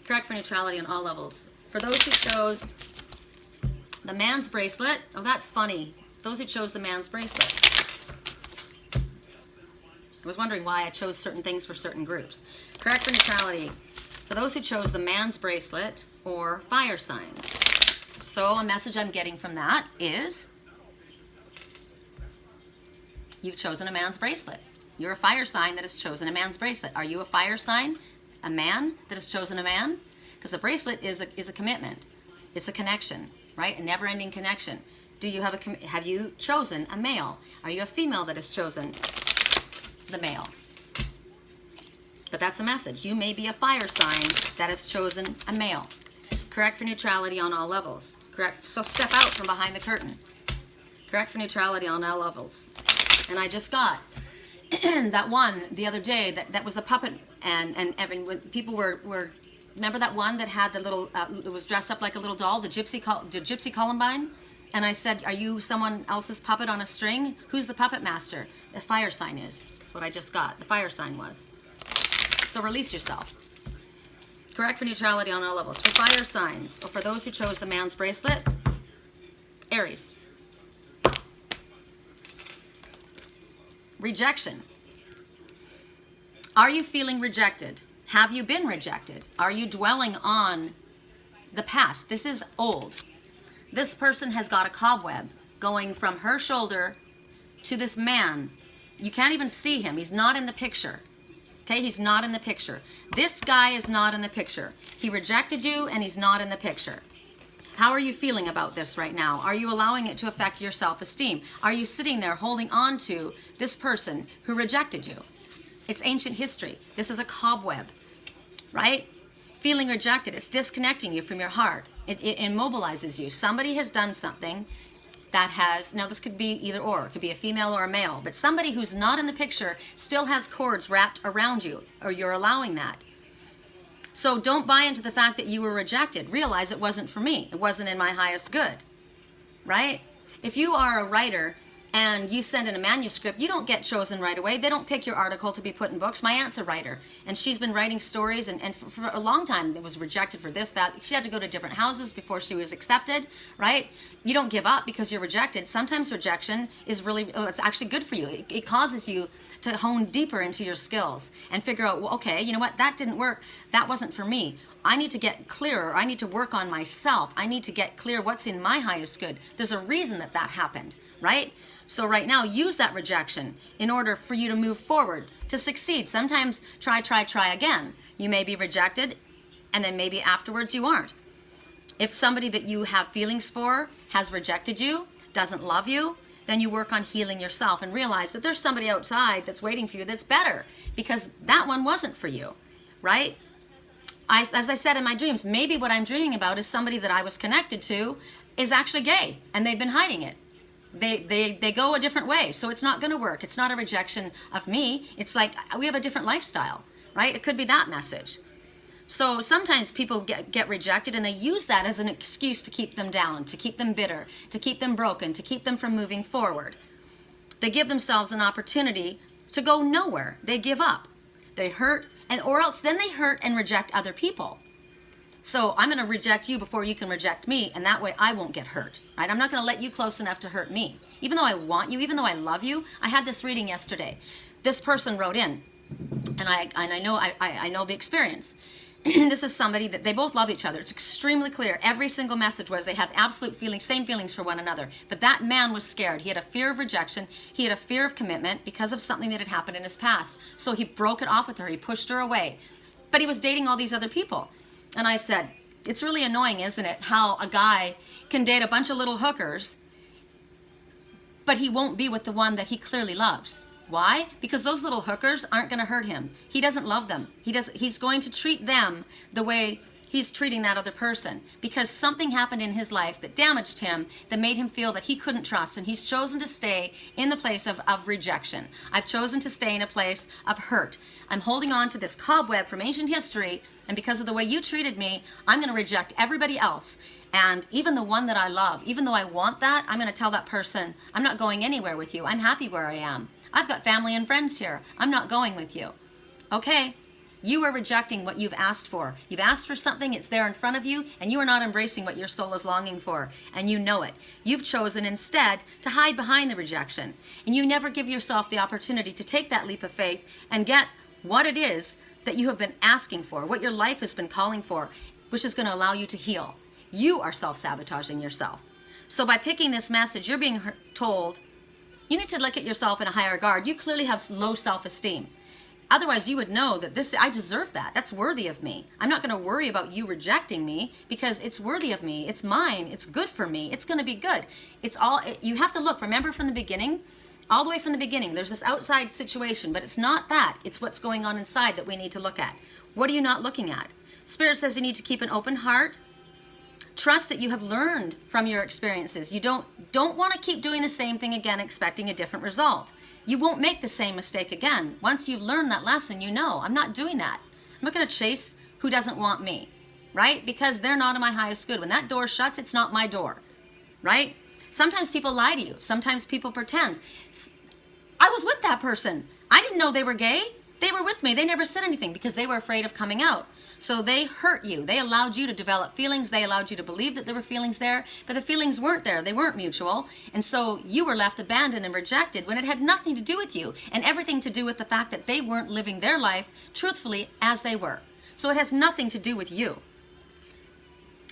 Correct for neutrality on all levels. For those who chose the man's bracelet, oh, that's funny. Those who chose the man's bracelet. I was wondering why I chose certain things for certain groups. Correct for neutrality. For those who chose the man's bracelet or fire signs. So a message I'm getting from that is you've chosen a man's bracelet. You're a fire sign that has chosen a man's bracelet. Are you a fire sign? A man that has chosen a man? Because the bracelet is a commitment. It's a connection, right? A never-ending connection. Do you have you chosen a male? Are you a female that has chosen the male? But that's a message. You may be a fire sign that has chosen a male. Correct for neutrality on all levels. Correct. So step out from behind the curtain. Correct for neutrality on all levels. And I just got that one the other day that was the puppet, and Evan, when people were remember that one that had the little it was dressed up like a little doll, the gypsy Columbine? And I said, are you someone else's puppet on a string? Who's the puppet master? The fire sign is. That's what I just got. The fire sign was. So release yourself. Correct for neutrality on all levels. For fire signs, or for those who chose the man's bracelet, Aries. Rejection. Are you feeling rejected? Have you been rejected? Are you dwelling on the past? This is old. This person has got a cobweb going from her shoulder to this man. You can't even see him. He's not in the picture. Okay, he's not in the picture. This guy is not in the picture. He rejected you and he's not in the picture. How are you feeling about this right now? Are you allowing it to affect your self-esteem? Are you sitting there holding on to this person who rejected you? It's ancient history. This is a cobweb, right? Feeling rejected, it's disconnecting you from your heart. It immobilizes you. Somebody has done something that has, now this could be either or, it could be a female or a male, but somebody who's not in the picture still has cords wrapped around you, or you're allowing that. So don't buy into the fact that you were rejected. Realize it wasn't for me. It wasn't in my highest good, right? If you are a writer and you send in a manuscript, you don't get chosen right away. They don't pick your article to be put in books. My aunt's a writer, and she's been writing stories, and for a long time it was rejected for this, that. She had to go to different houses before she was accepted, right? You don't give up because you're rejected. Sometimes rejection is really, it's actually good for you. It causes you to hone deeper into your skills and figure out, well, okay, you know what, that didn't work. That wasn't for me. I need to get clearer. I need to work on myself. I need to get clear what's in my highest good. There's a reason that happened, right? So right now, use that rejection in order for you to move forward, to succeed. Sometimes try again. You may be rejected, and then maybe afterwards you aren't. If somebody that you have feelings for has rejected you, doesn't love you, then you work on healing yourself and realize that there's somebody outside that's waiting for you that's better, because that one wasn't for you, right? As I said in my dreams, maybe what I'm dreaming about is somebody that I was connected to is actually gay, and they've been hiding it. They go a different way, so it's not going to work. It's not a rejection of me. It's like we have a different lifestyle, right? It could be that message. So sometimes people get rejected, and they use that as an excuse to keep them down, to keep them bitter, to keep them broken, to keep them from moving forward. They give themselves an opportunity to go nowhere. They give up. They hurt, or else then they hurt and reject other people. So I'm going to reject you before you can reject me, and that way I won't get hurt, right? I'm not going to let you close enough to hurt me. Even though I want you, even though I love you. I had this reading yesterday. This person wrote in, and I know the experience. This is somebody that they both love each other. It's extremely clear. Every single message was they have absolute feelings, same feelings for one another. But that man was scared. He had a fear of rejection. He had a fear of commitment because of something that had happened in his past. So he broke it off with her. He pushed her away. But he was dating all these other people. And I said, it's really annoying, isn't it, how a guy can date a bunch of little hookers, but he won't be with the one that he clearly loves. Why? Because those little hookers aren't going to hurt him. He doesn't love them. He's going to treat them the way he's treating that other person, because something happened in his life that damaged him, that made him feel that he couldn't trust, and he's chosen to stay in the place of rejection. I've chosen to stay in a place of hurt. I'm holding on to this cobweb from ancient history, and because of the way you treated me, I'm going to reject everybody else. And even the one that I love, even though I want that, I'm going to tell that person, I'm not going anywhere with you. I'm happy where I am. I've got family and friends here. I'm not going with you. Okay? You are rejecting what you've asked for. You've asked for something, it's there in front of you, and you are not embracing what your soul is longing for, and you know it. You've chosen instead to hide behind the rejection, and you never give yourself the opportunity to take that leap of faith and get what it is that you have been asking for, what your life has been calling for, which is going to allow you to heal. You are self-sabotaging yourself. So by picking this message, you're being told, you need to look at yourself in a higher regard. You clearly have low self-esteem. Otherwise, you would know that I deserve that. That's worthy of me. I'm not going to worry about you rejecting me because it's worthy of me. It's mine. It's good for me. It's going to be good. You have to look, remember from the beginning, all the way from the beginning, there's this outside situation, but it's not that. It's what's going on inside that we need to look at. What are you not looking at? Spirit says you need to keep an open heart. Trust that you have learned from your experiences. You don't want to keep doing the same thing again, expecting a different result. You won't make the same mistake again. Once you've learned that lesson, you know, I'm not doing that. I'm not going to chase who doesn't want me, right? Because they're not in my highest good. When that door shuts, it's not my door, right? Sometimes people lie to you. Sometimes people pretend. I was with that person. I didn't know they were gay. They were with me. They never said anything because they were afraid of coming out. So they hurt you. They allowed you to develop feelings. They allowed you to believe that there were feelings there, but the feelings weren't there. They weren't mutual. And so you were left abandoned and rejected when it had nothing to do with you and everything to do with the fact that they weren't living their life truthfully as they were. So it has nothing to do with you.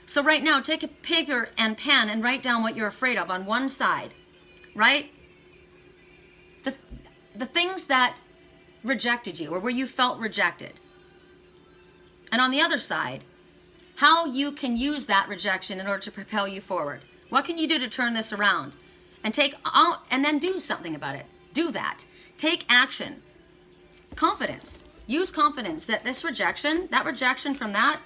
So right now, take a paper and pen and write down what you're afraid of on one side, right? The things that rejected you or where you felt rejected. And on the other side, how you can use that rejection in order to propel you forward. What can you do to turn this around? And then do something about it. Do that. Take action. Confidence. Use confidence that this rejection, that rejection from that,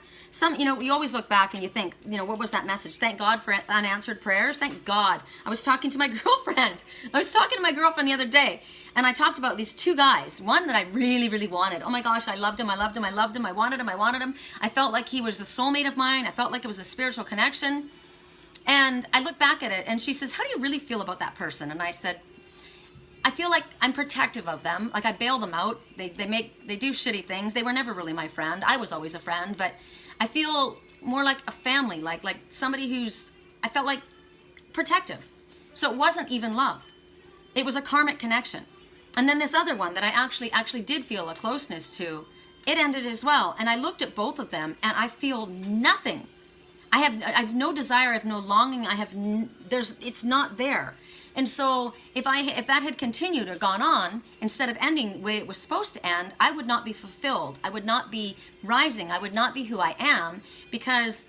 you always look back and you think, what was that message? Thank God for unanswered prayers. Thank God. I was talking to my girlfriend. The other day, and I talked about these two guys. One that I really, really wanted. Oh my gosh, I loved him. I wanted him. I felt like he was the soulmate of mine. I felt like it was a spiritual connection. And I look back at it and she says, how do you really feel about that person? And I said, I feel like I'm protective of them. Like I bail them out. They do shitty things. They were never really my friend. I was always a friend, but I feel more like a family, like somebody I felt like protective. So it wasn't even love. It was a karmic connection. And then this other one that I actually did feel a closeness to, it ended as well. And I looked at both of them and I feel nothing. I have no desire, I have no longing, it's not there. And so if that had continued or gone on, instead of ending the way it was supposed to end, I would not be fulfilled. I would not be rising. I would not be who I am because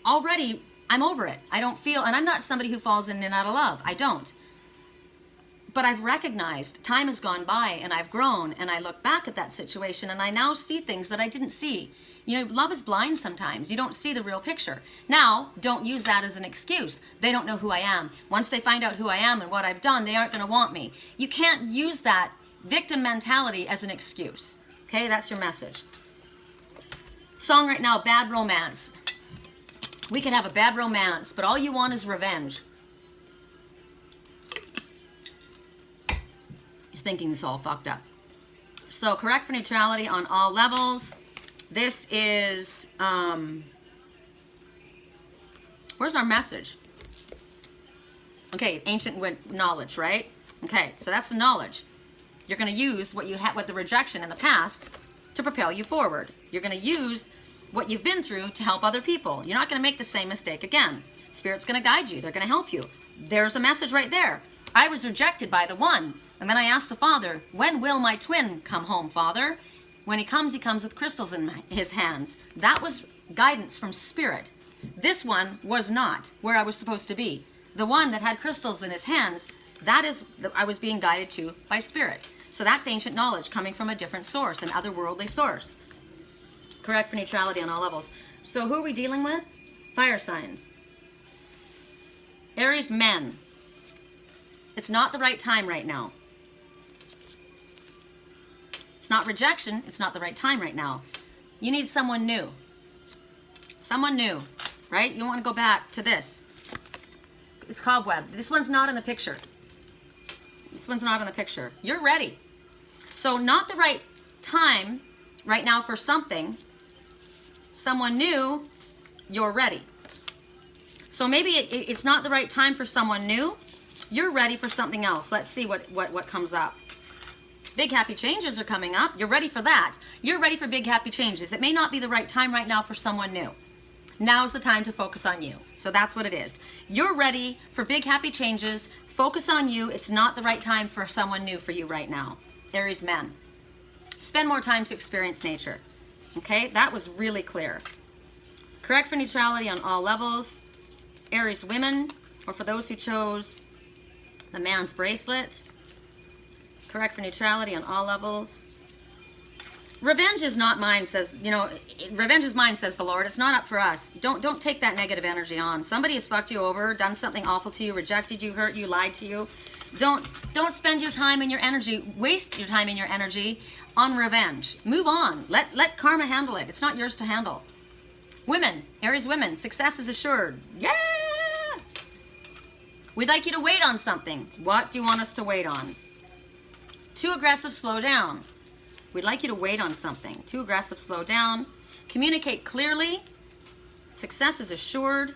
already I'm over it. I don't feel, and I'm not somebody who falls in and out of love. I don't. But I've recognized time has gone by and I've grown and I look back at that situation and I now see things that I didn't see. Love is blind sometimes. You don't see the real picture. Now, don't use that as an excuse. They don't know who I am. Once they find out who I am and what I've done, they aren't going to want me. You can't use that victim mentality as an excuse. Okay, that's your message. Song right now, Bad Romance. We can have a bad romance, but all you want is revenge. You're thinking this all fucked up. So correct for neutrality on all levels. This is, where's our message? Okay, ancient knowledge, right? Okay, so that's the knowledge. You're going to use what you had with the rejection in the past to propel you forward. You're going to use what you've been through to help other people. You're not going to make the same mistake again. Spirit's going to guide you. They're going to help you. There's a message right there. I was rejected by the one. And then I asked the Father, when will my twin come home, Father? When he comes with crystals in his hands. That was guidance from Spirit. This one was not where I was supposed to be. The one that had crystals in his hands, that is, I was being guided to by Spirit. So that's ancient knowledge coming from a different source, an otherworldly source. Correct for neutrality on all levels. So who are we dealing with? Fire signs. Aries men. It's not the right time right now. It's not rejection. It's not the right time right now. You need someone new. Someone new, right? You want to go back to this. It's cobweb. This one's not in the picture. This one's not in the picture. You're ready. So not the right time right now for something. Someone new, you're ready. So maybe it's not the right time for someone new. You're ready for something else. Let's see what comes up. Big happy changes are coming up. You're ready for that. You're ready for big happy changes. It may not be the right time right now for someone new. Now's the time to focus on you. So that's what it is. You're ready for big happy changes. Focus on you. It's not the right time for someone new for you right now. Aries men. Spend more time to experience nature. Okay, that was really clear. Correct for neutrality on all levels. Aries women, or for those who chose the man's bracelet. Correct for neutrality on all levels. Revenge is not mine, says, revenge is mine, says the Lord. It's not up for us. Don't take that negative energy on. Somebody has fucked you over, done something awful to you, rejected you, hurt you, lied to you. Don't spend your time and your energy, waste your time and your energy on revenge. Move on. Let karma handle it. It's not yours to handle. Women, Aries women, success is assured. Yeah! We'd like you to wait on something. What do you want us to wait on? Too aggressive, slow down. We'd like you to wait on something. Too aggressive, slow down. Communicate clearly. Success is assured.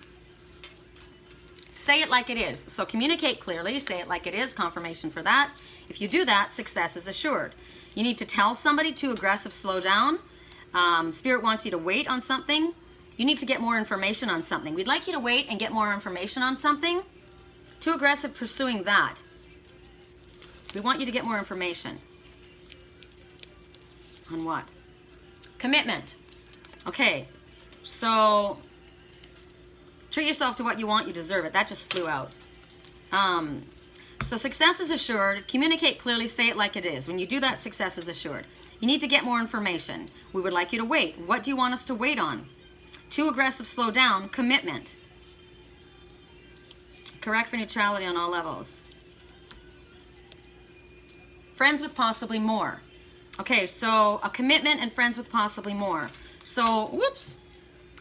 Say it like it is. So communicate clearly, say it like it is, confirmation for that. If you do that, success is assured. You need to tell somebody, too aggressive, slow down. Spirit wants you to wait on something. You need to get more information on something. We'd like you to wait and get more information on something. Too aggressive, pursuing that. We want you to get more information. On what? Commitment. Okay, so treat yourself to what you want, you deserve it. That just flew out. So success is assured. Communicate clearly, say it like it is. When you do that, success is assured. You need to get more information. We would like you to wait. What do you want us to wait on? Too aggressive, slow down. Commitment. Correct for neutrality on all levels. Friends with possibly more. Okay, so a commitment and friends with possibly more. So, whoops.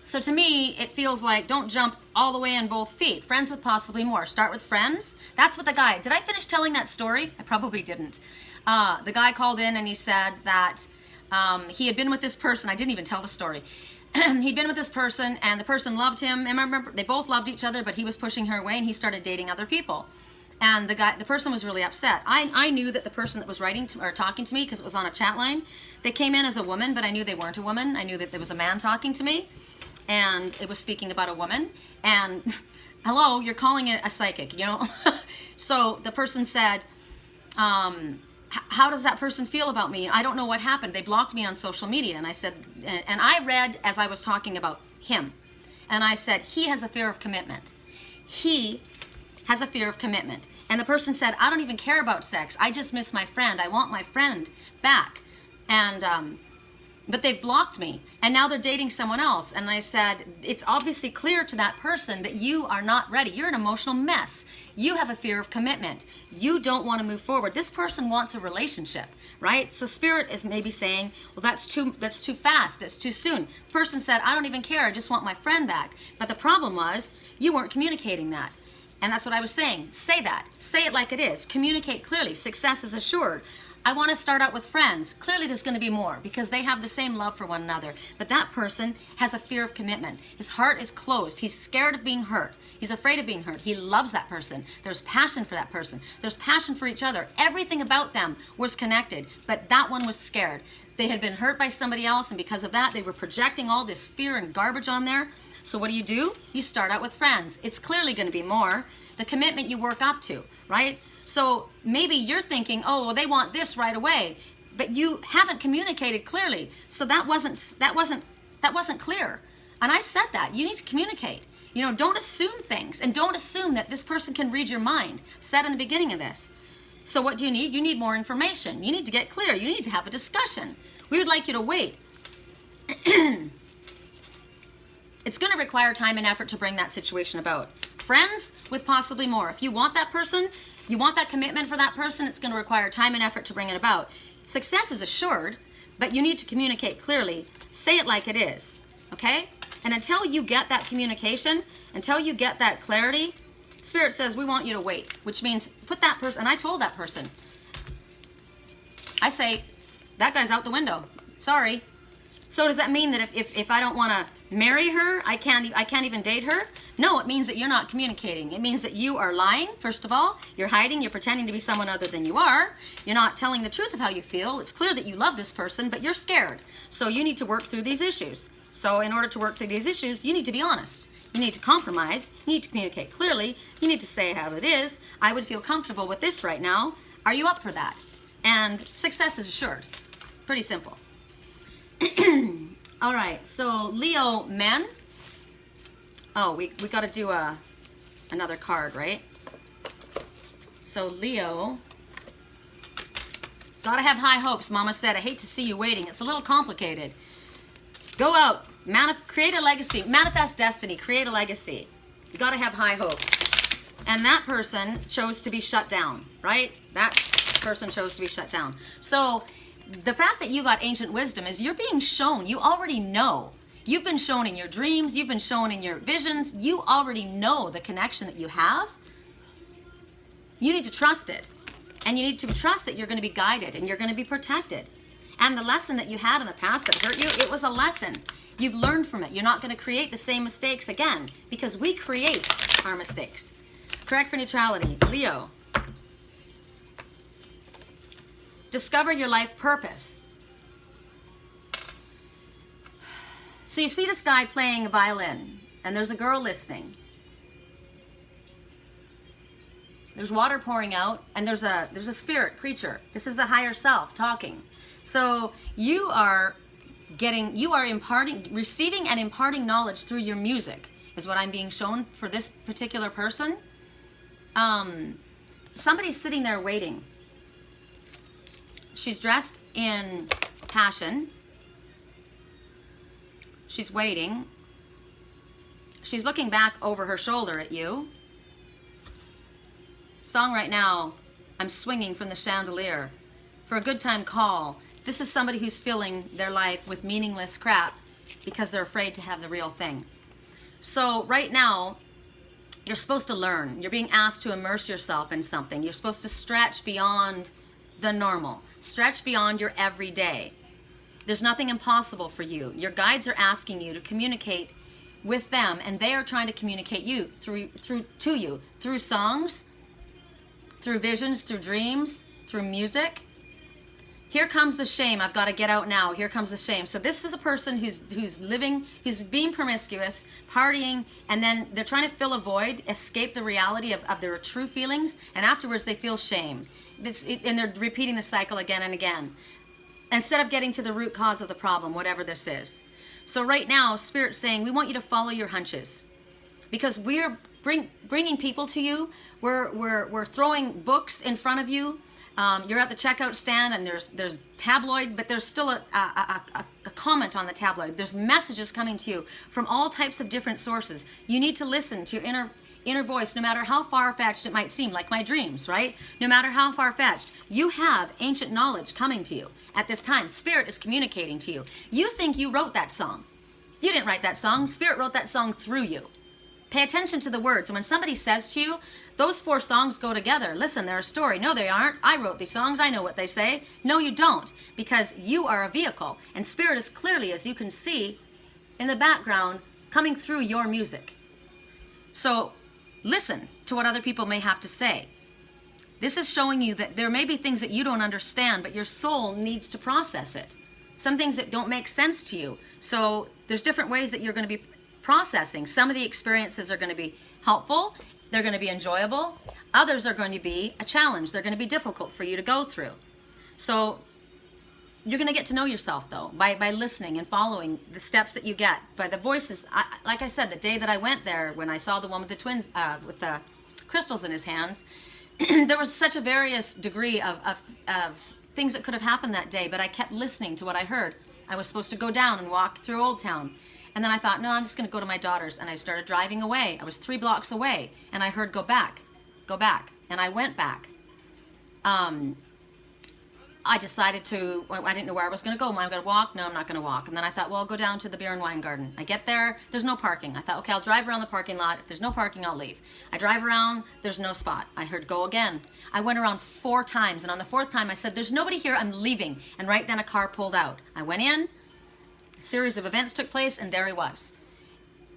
So to me, it feels like don't jump all the way in both feet. Friends with possibly more. Start with friends. That's what the guy, did I finish telling that story? I probably didn't. The guy called in and he said that he had been with this person. I didn't even tell the story. He'd been with this person and the person loved him. And I remember they both loved each other, but he was pushing her away and he started dating other people. And the person was really upset. I knew that the person that was writing to, or talking to me, because it was on a chat line, they came in as a woman, but I knew they weren't a woman. I knew that there was a man talking to me, and it was speaking about a woman. And hello, you're calling it a psychic, you know? So the person said, how does that person feel about me? I don't know what happened. They blocked me on social media. And I said, and I read as I was talking about him, and I said, he has a fear of commitment. He has a fear of commitment. And the person said, I don't even care about sex. I just miss my friend. I want my friend back. And, but they've blocked me. And now they're dating someone else. And I said, it's obviously clear to that person that you are not ready. You're an emotional mess. You have a fear of commitment. You don't want to move forward. This person wants a relationship, right? So Spirit is maybe saying, well, that's too fast. That's too soon. The person said, I don't even care. I just want my friend back. But the problem was, you weren't communicating that. And that's what I was saying. Say that. Say it like it is. Communicate clearly. Success is assured. I want to start out with friends. Clearly there's going to be more because they have the same love for one another. But that person has a fear of commitment. His heart is closed. He's scared of being hurt. He's afraid of being hurt. He loves that person. There's passion for that person. There's passion for each other. Everything about them was connected, but that one was scared. They had been hurt by somebody else, and because of that, they were projecting all this fear and garbage on there. So what do? You start out with friends. It's clearly going to be more. The commitment you work up to, right? So maybe you're thinking, oh, well, they want this right away, but you haven't communicated clearly. So that wasn't clear. And I said that. You need to communicate. You know, don't assume things, and don't assume that this person can read your mind. Said in the beginning of this. So what do you need? You need more information. You need to get clear. You need to have a discussion. We would like you to wait. It's going to require time and effort to bring that situation about. Friends with possibly more. If you want that person, you want that commitment for that person, it's going to require time and effort to bring it about. Success is assured, but you need to communicate clearly. Say it like it is, okay? And until you get that communication, until you get that clarity, Spirit says we want you to wait, which means put that person, and I told that person, I say, that guy's out the window. Sorry. So does that mean that if I don't want to marry her, I can't even date her? No, it means that you're not communicating. It means that you are lying, first of all. You're hiding. You're pretending to be someone other than you are. You're not telling the truth of how you feel. It's clear that you love this person, but you're scared. So you need to work through these issues. So in order to work through these issues, you need to be honest. You need to compromise. You need to communicate clearly. You need to say how it is. I would feel comfortable with this right now. Are you up for that? And success is assured. Pretty simple. All right, so Leo men. Oh, we got to do another card, right? So Leo, got to have high hopes. Mama said, I hate to see you waiting. It's a little complicated. Go out, create a legacy, manifest destiny, create a legacy. You got to have high hopes. And that person chose to be shut down, right? That person chose to be shut down. So the fact that you got ancient wisdom is you're being shown. You already know. You've been shown in your dreams. You've been shown in your visions. You already know the connection that you have. You need to trust it. And you need to trust that you're going to be guided and you're going to be protected. And the lesson that you had in the past that hurt you, it was a lesson. You've learned from it. You're not going to create the same mistakes again because we create our mistakes. Correct for neutrality. Leo. Discover your life purpose. So you see this guy playing a violin, and there's a girl listening. There's water pouring out, and there's a spirit creature. This is a higher self talking. So you are receiving and imparting knowledge through your music, is what I'm being shown for this particular person. Somebody's sitting there waiting. She's dressed in passion. She's waiting. She's looking back over her shoulder at you. Song right now, I'm swinging from the chandelier. For a good time call. This is somebody who's filling their life with meaningless crap because they're afraid to have the real thing. So right now, you're supposed to learn. You're being asked to immerse yourself in something. You're supposed to stretch beyond the normal. Stretch beyond your everyday. There's nothing impossible for you. Your guides are asking you to communicate with them, and they are trying to communicate to you through songs, through visions, through dreams, through music. Here comes the shame. I've got to get out now. Here comes the shame. So this is a person who's living, who's being promiscuous, partying, and then they're trying to fill a void, escape the reality of their true feelings, and afterwards they feel shame. And they're repeating the cycle again and again, instead of getting to the root cause of the problem, whatever this is. So right now, Spirit's saying, we want you to follow your hunches, because we're bringing people to you. We're throwing books in front of you. You're at the checkout stand, and there's tabloid, but there's still a comment on the tabloid. There's messages coming to you from all types of different sources. You need to listen to your inner voice, no matter how far-fetched it might seem, like my dreams, right? No matter how far-fetched, you have ancient knowledge coming to you at this time. Spirit is communicating to you. You think you wrote that song. You didn't write that song. Spirit wrote that song through you. Pay attention to the words. And when somebody says to you, those 4 songs go together. Listen, they're a story. No, they aren't. I wrote these songs. I know what they say. No, you don't, because you are a vehicle. And Spirit is clearly, as you can see in the background, coming through your music. So listen to what other people may have to say. This is showing you that there may be things that you don't understand, but your soul needs to process it. Some things that don't make sense to you. So there's different ways that you're going to be processing. Some of the experiences are going to be helpful. They're going to be enjoyable. Others are going to be a challenge. They're going to be difficult for you to go through. So you're going to get to know yourself, though, by listening and following the steps that you get, by the voices. Like I said, the day that I went there, when I saw the one with the twins, with the crystals in his hands, there was such a various degree of things that could have happened that day, but I kept listening to what I heard. I was supposed to go down and walk through Old Town. And then I thought, no, I'm just going to go to my daughter's. And I started driving away. I was 3 blocks away. And I heard, go back, go back. And I went back. I decided to, I didn't know where I was going to go. Am I going to walk? No, I'm not going to walk. And then I thought, well, I'll go down to the beer and wine garden. I get there, there's no parking. I thought, okay, I'll drive around the parking lot. If there's no parking, I'll leave. I drive around, there's no spot. I heard go again. I went around 4 times. And on the 4th time, I said, there's nobody here, I'm leaving. And right then a car pulled out. I went in, a series of events took place, and there he was.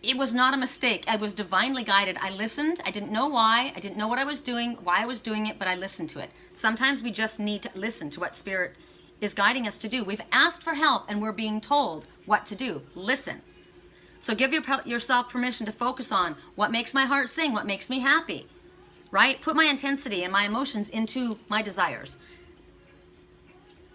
It was not a mistake. I was divinely guided. I listened. I didn't know why. I didn't know what I was doing, why I was doing it, but I listened to it. Sometimes we just need to listen to what Spirit is guiding us to do. We've asked for help and we're being told what to do. Listen. So give yourself permission to focus on what makes my heart sing, what makes me happy, right? Put my intensity and my emotions into my desires.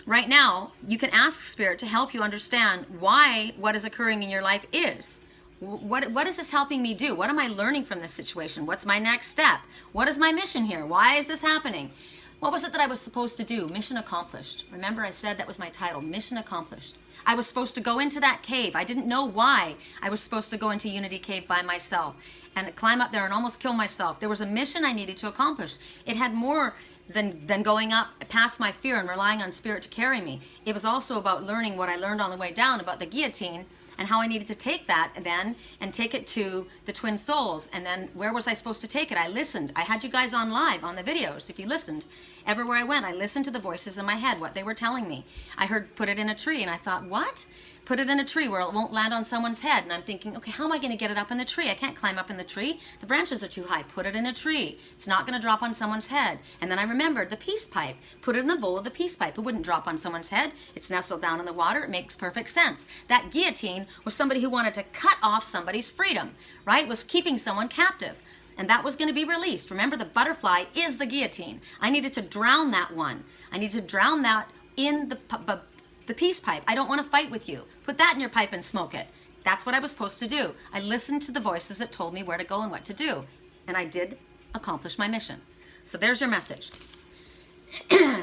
Right now, you can ask Spirit to help you understand why what is occurring in your life is. What is this helping me do? What am I learning from this situation? What's my next step? What is my mission here? Why is this happening? What was it that I was supposed to do? Mission accomplished. Remember I said that was my title, Mission Accomplished. I was supposed to go into that cave. I didn't know why I was supposed to go into Unity Cave by myself and climb up there and almost kill myself. There was a mission I needed to accomplish. It had more than going up past my fear and relying on Spirit to carry me. It was also about learning what I learned on the way down about the guillotine and how I needed to take that then and take it to the twin souls. And then where was I supposed to take it? I listened. I had you guys on live on the videos. If you listened, everywhere I went, I listened to the voices in my head, what they were telling me. I heard, put it in a tree. And I thought, what? Put it in a tree where it won't land on someone's head. And I'm thinking, okay, how am I going to get it up in the tree? I can't climb up in the tree. The branches are too high. Put it in a tree. It's not going to drop on someone's head. And then I remembered the peace pipe. Put it in the bowl of the peace pipe. It wouldn't drop on someone's head. It's nestled down in the water. It makes perfect sense. That guillotine was somebody who wanted to cut off somebody's freedom, right? Was keeping someone captive. And that was going to be released. Remember, the butterfly is the guillotine. I needed to drown that one. I needed to drown that in the peace pipe. I don't want to fight with you. Put that in your pipe and smoke it. That's what I was supposed to do. I listened to the voices that told me where to go and what to do. And I did accomplish my mission. So there's your message.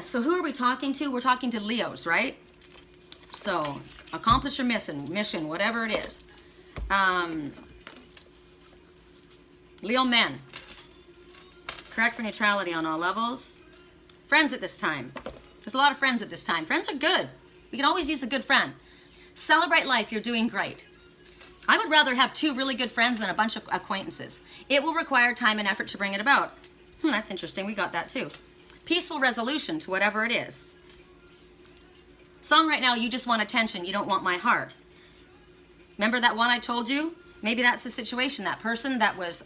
So who are we talking to? We're talking to Leos, right? So accomplish your mission, whatever it is. Leo men. Correct for neutrality on all levels. Friends at this time. There's a lot of friends at this time. Friends are good. We can always use a good friend. Celebrate life. You're doing great. I would rather have 2 really good friends than a bunch of acquaintances. It will require time and effort to bring it about. That's interesting. We got that too. Peaceful resolution to whatever it is. Song right now, you just want attention. You don't want my heart. Remember that one I told you? Maybe that's the situation. That person that was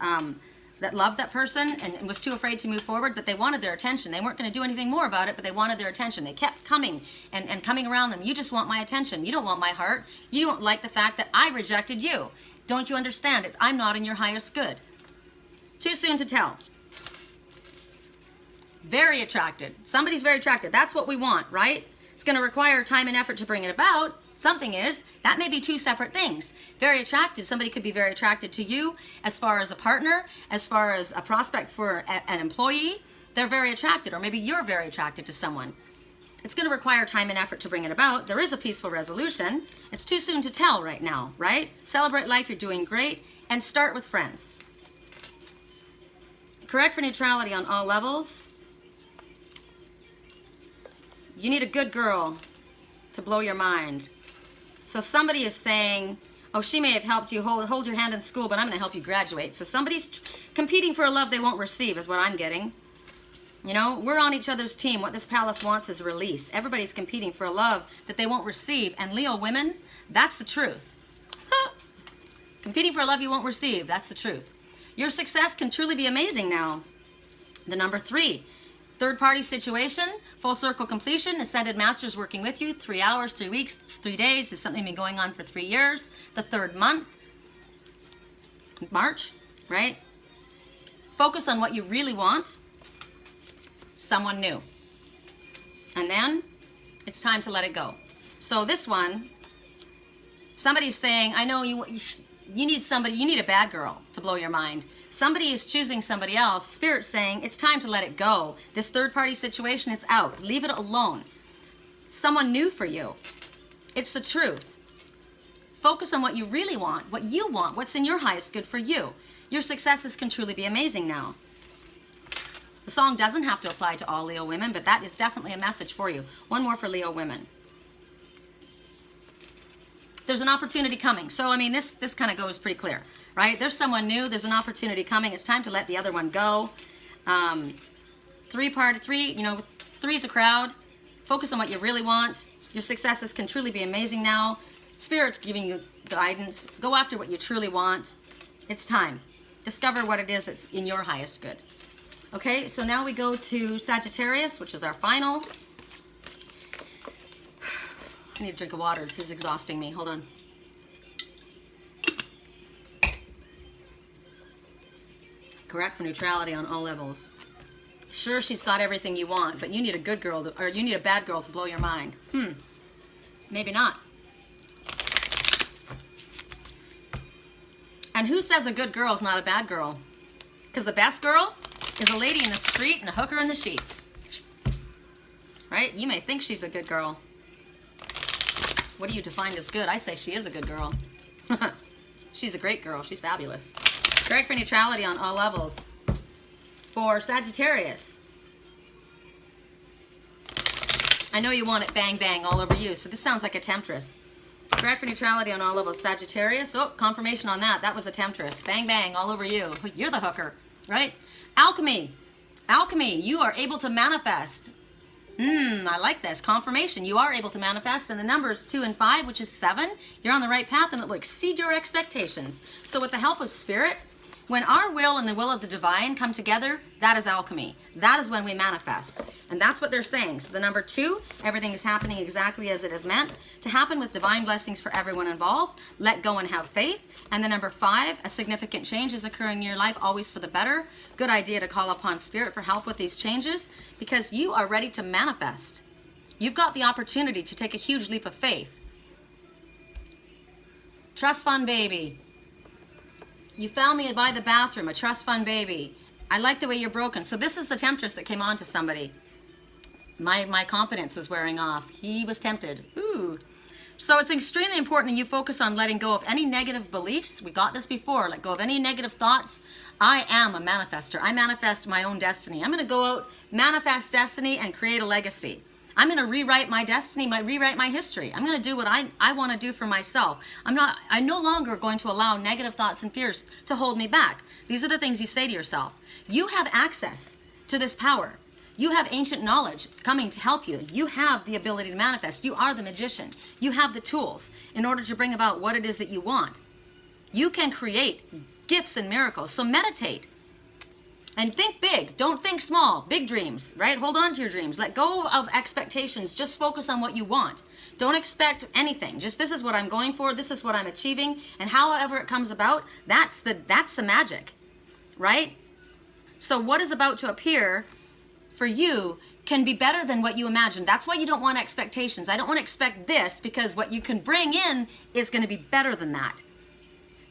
that loved that person and was too afraid to move forward, but they wanted their attention. They weren't going to do anything more about it, but they wanted their attention. They kept coming and coming around them. You just want my attention. You don't want my heart. You don't like the fact that I rejected you. Don't you understand it? I'm not in your highest good. Too soon to tell. Very attracted. Somebody's very attracted. That's what we want, right? It's going to require time and effort to bring it about. Something is. That may be 2 separate things. Very attracted. Somebody could be very attracted to you as far as a partner, as far as a prospect for an employee. They're very attracted. Or maybe you're very attracted to someone. It's going to require time and effort to bring it about. There is a peaceful resolution. It's too soon to tell right now, right? Celebrate life. You're doing great. And start with friends. Correct for neutrality on all levels. You need a good girl to blow your mind. So somebody is saying, oh, she may have helped you hold your hand in school, but I'm going to help you graduate. So somebody's competing for a love they won't receive is what I'm getting. You know, we're on each other's team. What this palace wants is release. Everybody's competing for a love that they won't receive. And Leo women, that's the truth. Competing for a love you won't receive. That's the truth. Your success can truly be amazing now. The number 3. Third-party situation, full circle completion, ascended masters working with you, 3 hours, 3 weeks, 3 days. This is something been going on for 3 years. The 3rd month, March, right? Focus on what you really want. Someone new. And then it's time to let it go. So this one, somebody's saying, I know you need somebody, you need a bad girl to blow your mind. Somebody is choosing somebody else. Spirit's saying, it's time to let it go. This third-party situation, it's out. Leave it alone. Someone new for you. It's the truth. Focus on what you really want, what's in your highest good for you. Your successes can truly be amazing now. The song doesn't have to apply to all Leo women, but that is definitely a message for you. One more for Leo women. There's an opportunity coming. So, I mean, this kind of goes pretty clear, right? There's someone new. There's an opportunity coming. It's time to let the other one go. Three, you know, three's a crowd. Focus on what you really want. Your successes can truly be amazing now. Spirit's giving you guidance. Go after what you truly want. It's time. Discover what it is that's in your highest good. Okay, so now we go to Sagittarius, which is our final. I need a drink of water. This is exhausting me. Hold on. Correct for neutrality on all levels. Sure, she's got everything you want, but you need a good girl to, or you need a bad girl to blow your mind. Maybe not. And who says a good girl is not a bad girl? Because the best girl is a lady in the street and a hooker in the sheets. Right? You may think she's a good girl. What do you define as good? I say she is a good girl. She's a great girl. She's fabulous. Correct for neutrality on all levels. For Sagittarius, I know you want it bang bang all over you, so this sounds like a temptress. Correct for neutrality on all levels. Sagittarius, oh, confirmation on that. That was a temptress. Bang bang all over you. You're the hooker, right? Alchemy. Alchemy, you are able to manifest. I like this. Confirmation. You are able to manifest, and the numbers 2 and 5, which is 7. You're on the right path, and it will exceed your expectations. So with the help of Spirit, when our will and the will of the divine come together, that is alchemy. That is when we manifest. And that's what they're saying. So the number 2, everything is happening exactly as it is meant to happen with divine blessings for everyone involved. Let go and have faith. And the number 5, a significant change is occurring in your life, always for the better. Good idea to call upon Spirit for help with these changes because you are ready to manifest. You've got the opportunity to take a huge leap of faith. Trust fund baby. You found me by the bathroom, a trust fund baby. I like the way you're broken. So this is the temptress that came on to somebody. My confidence was wearing off. He was tempted. Ooh. So it's extremely important that you focus on letting go of any negative beliefs. We got this before. Let go of any negative thoughts. I am a manifester. I manifest my own destiny. I'm going to go out, manifest destiny, and create a legacy. I'm going to rewrite my destiny, rewrite my history. I'm going to do what I want to do for myself. I'm no longer going to allow negative thoughts and fears to hold me back. These are the things you say to yourself. You have access to this power. You have ancient knowledge coming to help you. You have the ability to manifest. You are the magician. You have the tools in order to bring about what it is that you want. You can create gifts and miracles. So meditate. And think big. Don't think small. Big dreams, right? Hold on to your dreams. Let go of expectations. Just focus on what you want. Don't expect anything. Just this is what I'm going for. This is what I'm achieving. And however it comes about, that's the magic, right? So what is about to appear for you can be better than what you imagined. That's why you don't want expectations. I don't want to expect this because what you can bring in is going to be better than that.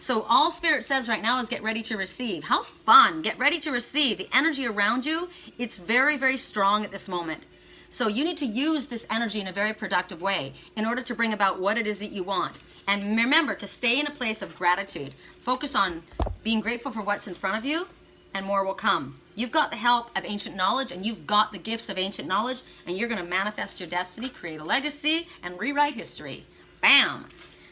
So all Spirit says right now is get ready to receive. How fun. Get ready to receive. The energy around you, it's very, very strong at this moment. So you need to use this energy in a very productive way in order to bring about what it is that you want. And remember to stay in a place of gratitude. Focus on being grateful for what's in front of you and more will come. You've got the help of ancient knowledge and you've got the gifts of ancient knowledge and you're going to manifest your destiny, create a legacy, and rewrite history. Bam!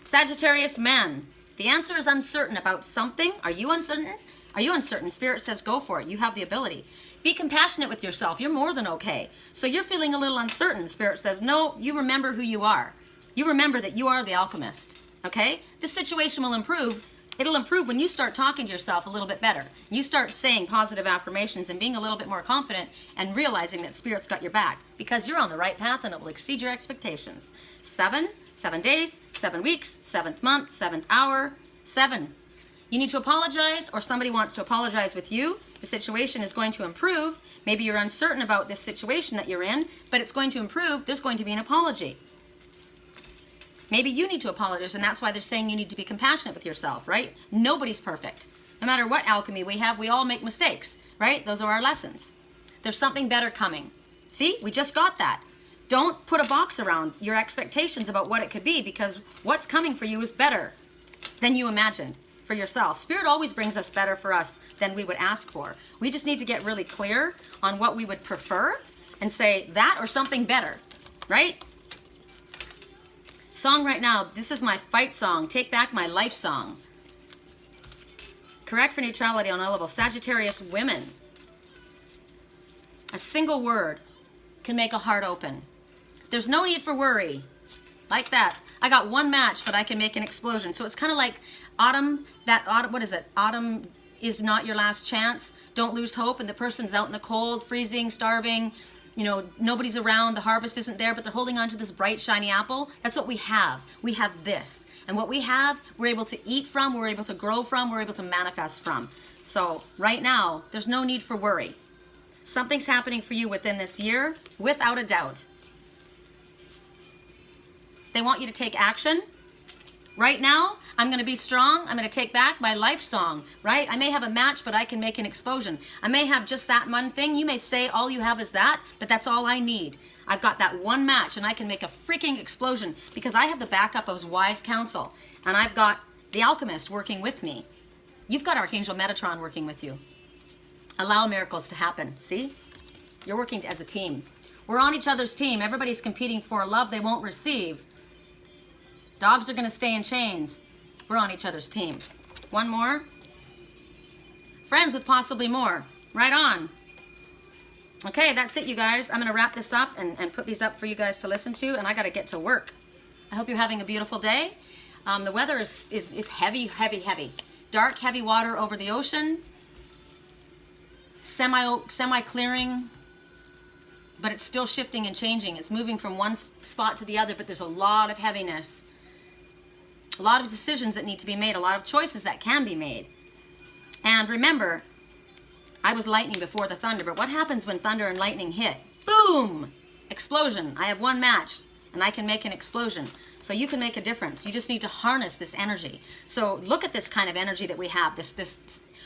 Sagittarius men. The answer is uncertain about something. Are you uncertain? Are you uncertain? Spirit says go for it. You have the ability. Be compassionate with yourself. You're more than okay. So you're feeling a little uncertain. Spirit says no, you remember who you are. You remember that you are the alchemist. Okay? This situation will improve. It'll improve when you start talking to yourself a little bit better. You start saying positive affirmations and being a little bit more confident and realizing that Spirit's got your back because you're on the right path and it will exceed your expectations. 7 days, 7 weeks, 7th month, 7th hour, 7. You need to apologize or somebody wants to apologize with you. The situation is going to improve. Maybe you're uncertain about this situation that you're in, but it's going to improve. There's going to be an apology. Maybe you need to apologize, and that's why they're saying you need to be compassionate with yourself, right? Nobody's perfect. No matter what alchemy we have, we all make mistakes, right? Those are our lessons. There's something better coming. See, we just got that. Don't put a box around your expectations about what it could be, because what's coming for you is better than you imagined for yourself. Spirit always brings us better for us than we would ask for. We just need to get really clear on what we would prefer and say that or something better, right? Song right now, this is my fight song, Take Back My Life song. Correct for neutrality on all levels. Sagittarius women. A single word can make a heart open. There's no need for worry. Like that. I got one match, but I can make an explosion. So it's kind of like autumn, what is it? Autumn is not your last chance. Don't lose hope. And the person's out in the cold, freezing, starving. You know, nobody's around. The harvest isn't there, but they're holding on to this bright, shiny apple. That's what we have. We have this. And what we have, we're able to eat from, we're able to grow from, we're able to manifest from. So right now, there's no need for worry. Something's happening for you within this year, without a doubt. They want you to take action. Right now, I'm going to be strong. I'm going to take back my life song, right? I may have a match, but I can make an explosion. I may have just that one thing. You may say all you have is that, but that's all I need. I've got that one match, and I can make a freaking explosion because I have the backup of wise counsel, and I've got the alchemist working with me. You've got Archangel Metatron working with you. Allow miracles to happen. See? You're working as a team. We're on each other's team. Everybody's competing for love they won't receive. Dogs are going to stay in chains. We're on each other's team. One more. Friends with possibly more. Right on. Okay, that's it, you guys. I'm going to wrap this up and put these up for you guys to listen to, and I got to get to work. I hope you're having a beautiful day. The weather is heavy, heavy, heavy. Dark, heavy water over the ocean. Semi-clearing, but it's still shifting and changing. It's moving from one spot to the other, but there's a lot of heaviness. A lot of decisions that need to be made, a lot of choices that can be made. And remember, I was lightning before the thunder, but what happens when thunder and lightning hit? Boom! Explosion. I have one match, and I can make an explosion. So you can make a difference. You just need to harness this energy. So look at this kind of energy that we have, this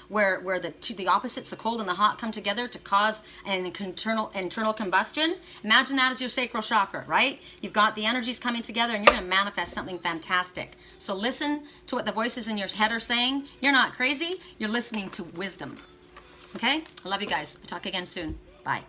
where the opposites, the cold and the hot, come together to cause an internal combustion. Imagine that as your sacral chakra, right? You've got the energies coming together, and you're going to manifest something fantastic. So listen to what the voices in your head are saying. You're not crazy. You're listening to wisdom. Okay? I love you guys. I'll talk again soon. Bye.